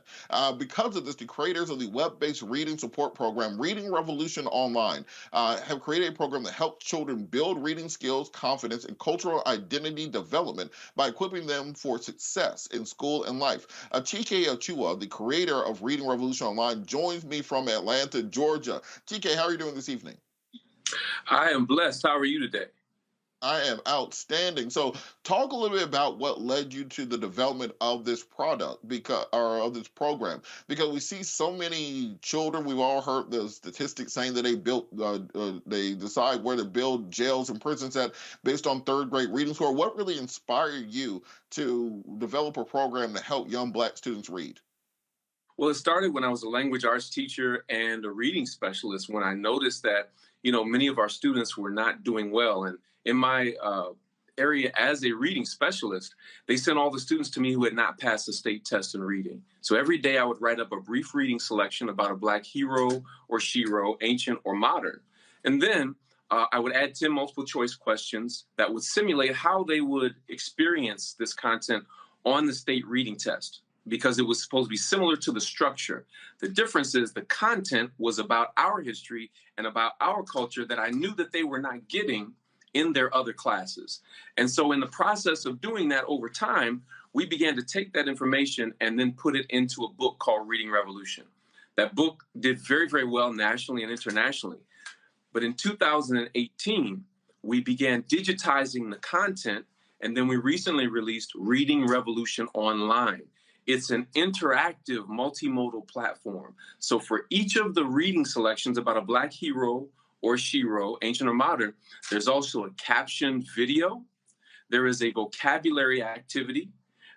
Because of this, the creators of the web-based reading support program, Reading Revolution Online, have created a program that helps children build reading skills, confidence, and cultural identity development by equipping them for success in school and life. Chike Achua, the creator of Reading Revolution Online, joins me from Atlanta, Georgia. Chike, how are you doing this evening? I am blessed. How are you today? I am outstanding. So talk a little bit about what led you to the development of this product of this program, because we see so many children. We've all heard the statistics saying that they decide where to build jails and prisons at based on third grade reading score. What really inspired you to develop a program to help young Black students read? Well, it started when I was a language arts teacher and a reading specialist, when I noticed that, many of our students were not doing well. And in my area as a reading specialist, they sent all the students to me who had not passed the state test in reading. So every day I would write up a brief reading selection about a Black hero or shero, ancient or modern. And then I would add 10 multiple choice questions that would simulate how they would experience this content on the state reading test, because it was supposed to be similar to the structure. The difference is the content was about our history and about our culture that I knew that they were not getting in their other classes. And so in the process of doing that over time, we began to take that information and then put it into a book called Reading Revolution. That book did very, very well nationally and internationally. But in 2018, we began digitizing the content, and then we recently released Reading Revolution Online. It's an interactive multimodal platform. So for each of the reading selections about a Black hero or shero, ancient or modern, there's also a captioned video. There is a vocabulary activity.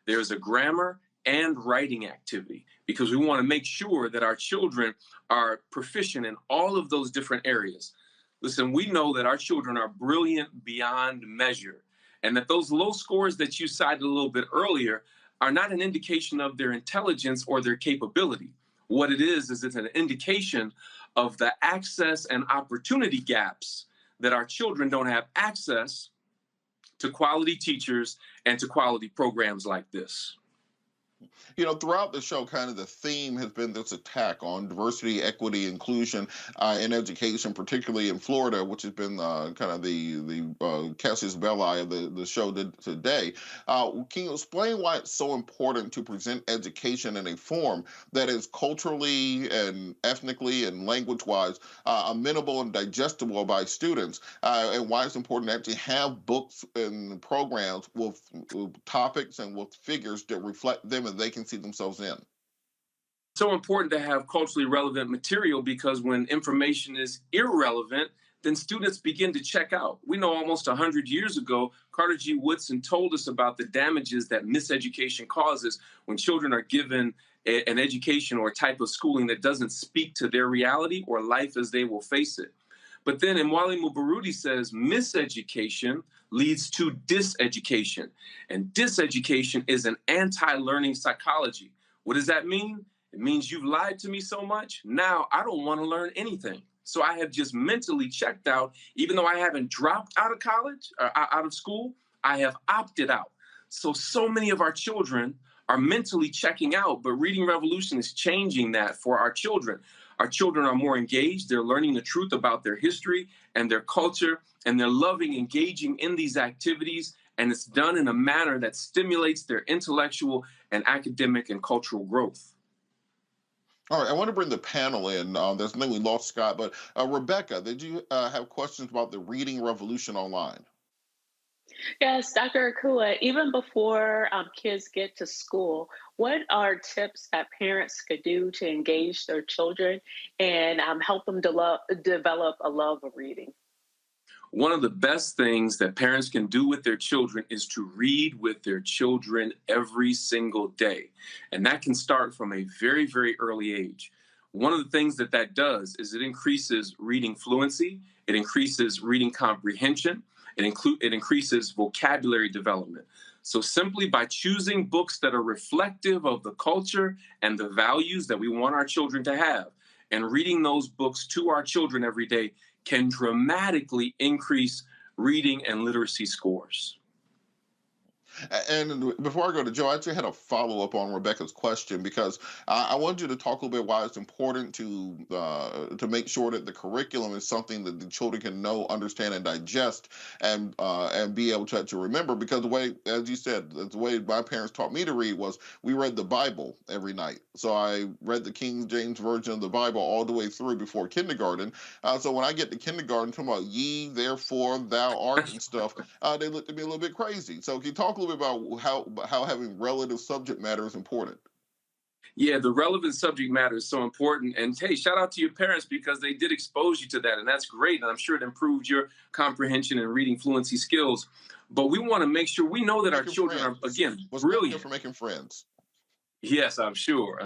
There's a grammar and writing activity, because we want to make sure that our children are proficient in all of those different areas. Listen, we know that our children are brilliant beyond measure, and that those low scores that you cited a little bit earlier are not an indication of their intelligence or their capability. What it is it's an indication of the access and opportunity gaps that our children don't have access to quality teachers and to quality programs like this. You know, throughout the show, kind of the theme has been this attack on diversity, equity, inclusion in education, particularly in Florida, which has been kind of the casus belli of the show today. Can you explain why it's so important to present education in a form that is culturally and ethnically and language-wise amenable and digestible by students, and why it's important to actually have books and programs with topics and with figures that reflect them and they can see themselves in? So important to have culturally relevant material, because when information is irrelevant, then students begin to check out. We know almost 100 years ago, Carter G. Woodson told us about the damages that miseducation causes when children are given an education or a type of schooling that doesn't speak to their reality or life as they will face it. But then Mwalimu Mubarudi says miseducation leads to diseducation. And diseducation is an anti-learning psychology. What does that mean? It means you've lied to me so much, now I don't want to learn anything. So I have just mentally checked out. Even though I haven't dropped out of college or out of school, I have opted out. So many of our children are mentally checking out, but Reading Revolution is changing that for our children. Our children are more engaged. They're learning the truth about their history and their culture, and they're loving engaging in these activities, and it's done in a manner that stimulates their intellectual and academic and cultural growth. All right, I want to bring the panel in. There's maybe we lost Scott, but Rebecca, did you have questions about the Reading Revolution Online? Yes, Dr. Akua, even before kids get to school, what are tips that parents could do to engage their children and help them develop a love of reading? One of the best things that parents can do with their children is to read with their children every single day. And that can start from a very, very early age. One of the things that does is it increases reading fluency, it increases reading comprehension, it increases vocabulary development. So simply by choosing books that are reflective of the culture and the values that we want our children to have, and reading those books to our children every day can dramatically increase reading and literacy scores. And before I go to Joe, I actually had a follow-up on Rebecca's question, because I wanted you to talk a little bit why it's important to make sure that the curriculum is something that the children can know, understand, and digest, and be able to remember. Because the way, as you said, the way my parents taught me to read was we read the Bible every night. So I read the King James Version of the Bible all the way through before kindergarten. So when I get to kindergarten, talking about ye, therefore, thou art, and stuff, they looked at me a little bit crazy. So can you talk a little bit about how having relative subject matter is important? Yeah, the relevant subject matter is so important. And hey, shout out to your parents, because they did expose you to that. And that's great. And I'm sure it improved your comprehension and reading fluency skills. But we want to make sure we know that our children are, again, brilliant. For making friends. Yes, I'm sure.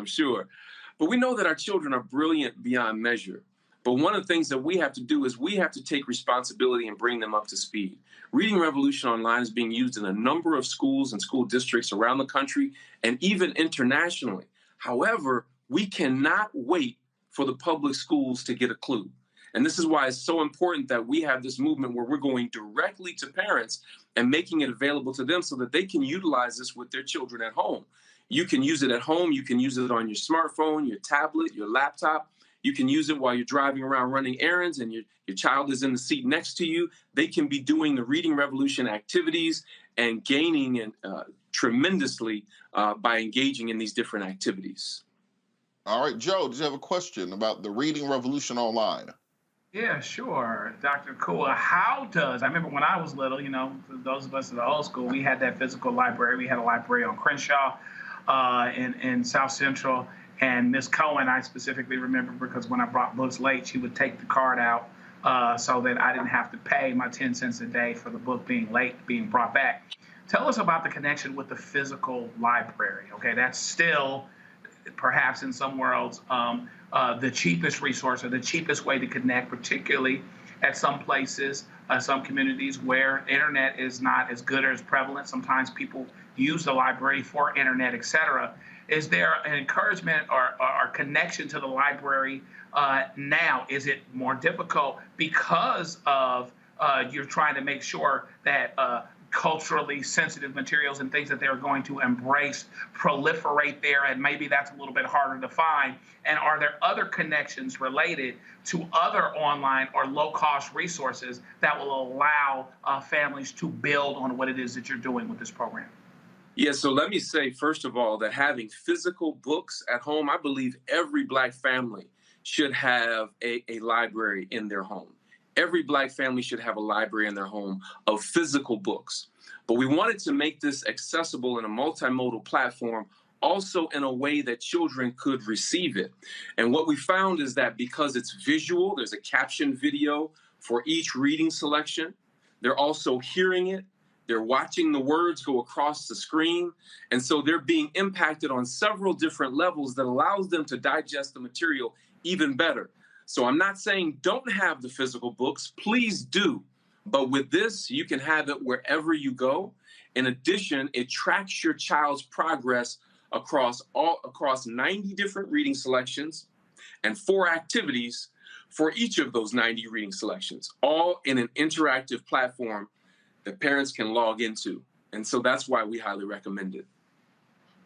But we know that our children are brilliant beyond measure. But one of the things that we have to do is we have to take responsibility and bring them up to speed. Reading Revolution Online is being used in a number of schools and school districts around the country and even internationally. However, we cannot wait for the public schools to get a clue. And this is why it's so important that we have this movement where we're going directly to parents and making it available to them so that they can utilize this with their children at home. You can use it at home. You can use it on your smartphone, your tablet, your laptop. You can use it while you're driving around running errands and your child is in the seat next to you. They can be doing the Reading Revolution activities and gaining tremendously by engaging in these different activities. All right, Joe, did you have a question about the Reading Revolution online? Yeah, sure, Dr. Akua. I remember when I was little, for those of us in the old school, we had that physical library. We had a library on Crenshaw in South Central. And Miss Cohen, I specifically remember because when I brought books late, she would take the card out so that I didn't have to pay my 10 cents a day for the book being late, being brought back. Tell us about the connection with the physical library. Okay, that's still, perhaps in some worlds, the cheapest resource or the cheapest way to connect, particularly at some places, some communities where internet is not as good or as prevalent. Sometimes people use the library for internet, et cetera. Is there an encouragement or connection to the library now? Is it more difficult because of you're trying to make sure that culturally sensitive materials and things that they're going to embrace proliferate there, and maybe that's a little bit harder to find? And are there other connections related to other online or low-cost resources that will allow families to build on what it is that you're doing with this program? Yeah, so let me say, first of all, that having physical books at home, I believe every Black family should have a library in their home. Every Black family should have a library in their home of physical books. But we wanted to make this accessible in a multimodal platform, also in a way that children could receive it. And what we found is that because it's visual, there's a caption video for each reading selection. They're also hearing it. They're watching the words go across the screen. And so they're being impacted on several different levels that allows them to digest the material even better. So I'm not saying don't have the physical books, please do. But with this, you can have it wherever you go. In addition, it tracks your child's progress across 90 different reading selections and 4 activities for each of those 90 reading selections, all in an interactive platform that parents can log into. And so that's why we highly recommend it.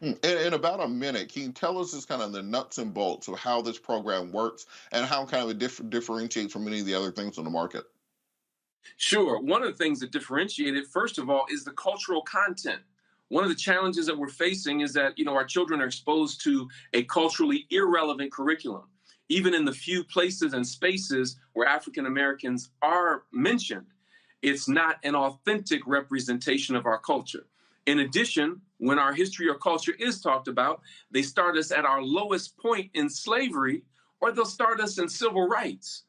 In about a minute, can you tell us just kind of the nuts and bolts of how this program works and how kind of it differentiates from many of the other things on the market? Sure. One of the things that differentiate it, first of all, is the cultural content. One of the challenges that we're facing is that, our children are exposed to a culturally irrelevant curriculum. Even in the few places and spaces where African Americans are mentioned, it's not an authentic representation of our culture. In addition, when our history or culture is talked about, they start us at our lowest point in slavery, or they'll start us in civil rights.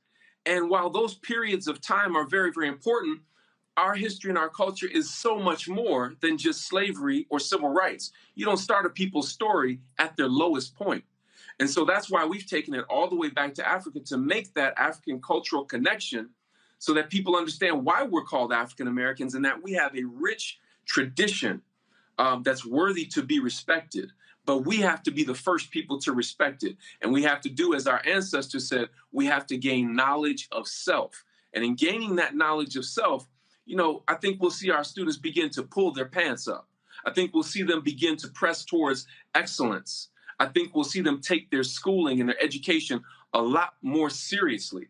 And while those periods of time are very, very important, our history and our culture is so much more than just slavery or civil rights. You don't start a people's story at their lowest point. And so that's why we've taken it all the way back to Africa to make that African cultural connection so that people understand why we're called African Americans and that we have a rich tradition that's worthy to be respected. But we have to be the first people to respect it. And we have to do, as our ancestors said, we have to gain knowledge of self. And in gaining that knowledge of self, I think we'll see our students begin to pull their pants up. I think we'll see them begin to press towards excellence. I think we'll see them take their schooling and their education a lot more seriously.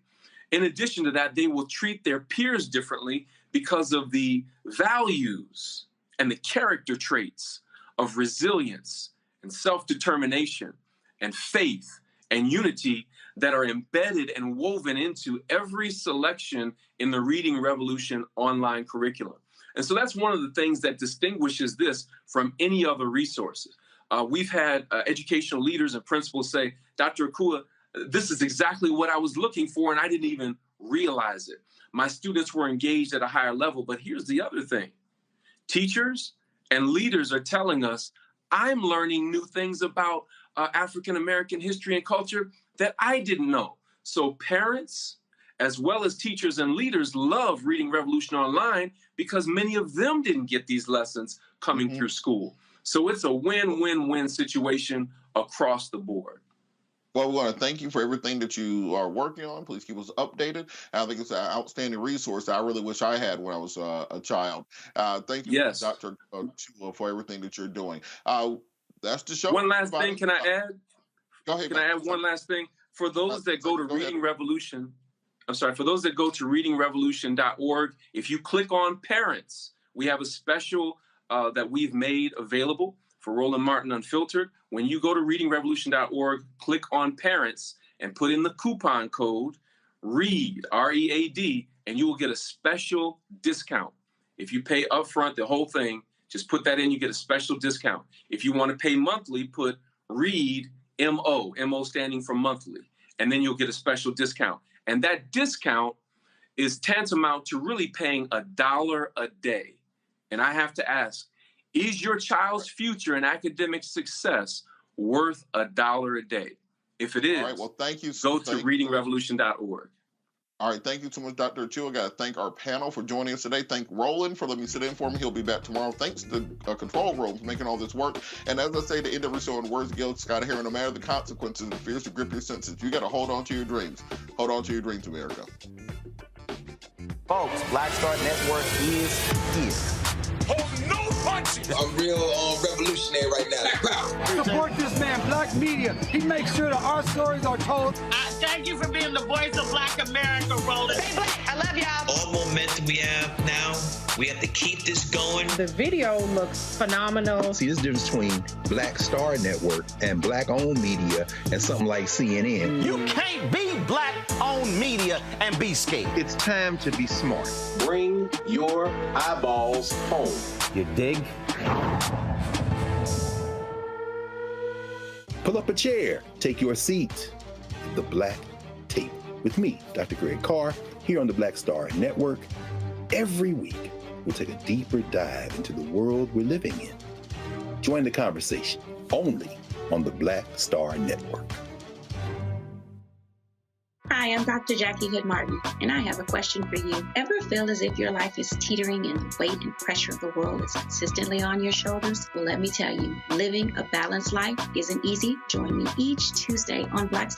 In addition to that, they will treat their peers differently because of the values and the character traits of resilience and self-determination and faith and unity that are embedded and woven into every selection in the Reading Revolution online curriculum. And so that's one of the things that distinguishes this from any other resources. We've had educational leaders and principals say, Dr. Akua, this is exactly what I was looking for, and I didn't even realize it. My students were engaged at a higher level, but here's the other thing. Teachers and leaders are telling us, I'm learning new things about African-American history and culture that I didn't know. So parents, as well as teachers and leaders, love Reading Revolution Online because many of them didn't get these lessons coming through school. So it's a win-win-win situation across the board. Well, we want to thank you for everything that you are working on. Please keep us updated. I think it's an outstanding resource that I really wish I had when I was a child. Thank you, Dr. Chua, for everything that you're doing. That's the show. One last thing, can I add? Go ahead. Can I add one last thing? for those that go to Reading Revolution, for those that go to readingrevolution.org, if you click on parents, we have a special that we've made available for Roland Martin Unfiltered. When you go to readingrevolution.org, click on parents and put in the coupon code READ, R-E-A-D, and you will get a special discount. If you pay upfront the whole thing, just put that in, you get a special discount. If you want to pay monthly, put READ, M-O, M-O standing for monthly, and then you'll get a special discount. And that discount is tantamount to really paying $1 a day. And I have to ask, is your child's future and academic success worth $1 a day? If it is, all right, well, thank you. Go to readingrevolution.org. All right, thank you so much, Dr. Chu. I got to thank our panel for joining us today. Thank Roland for letting me sit in for me. He'll be back tomorrow. Thanks to Control Room for making all this work. And as I say, the end of every show in words, Gil Scott here, no matter the consequences, it fears to grip your senses. You got to hold on to your dreams. Hold on to your dreams, America. Folks, Black Star Network is here. Hold no punches. I'm real revolutionary right now. Support this man, Black Media. He makes sure that our stories are told. Thank you for being the voice of Black America, Roland. Stay black. I love y'all. All momentum we have now, we have to keep this going. The video looks phenomenal. See, this difference between Black Star Network and Black-owned media and something like CNN. You can't be Black-owned media and be scared. It's time to be smart. Bring your eyeballs home. You dig? Pull up a chair, take your seat at the Black Table with me, Dr. Greg Carr, here on the Black Star Network. Every week, we'll take a deeper dive into the world we're living in. Join the conversation only on the Black Star Network. Hi, I'm Dr. Jackie Hood Martin, and I have a question for you. Ever feel as if your life is teetering and the weight and pressure of the world is consistently on your shoulders? Well, let me tell you, living a balanced life isn't easy. Join me each Tuesday on Black Star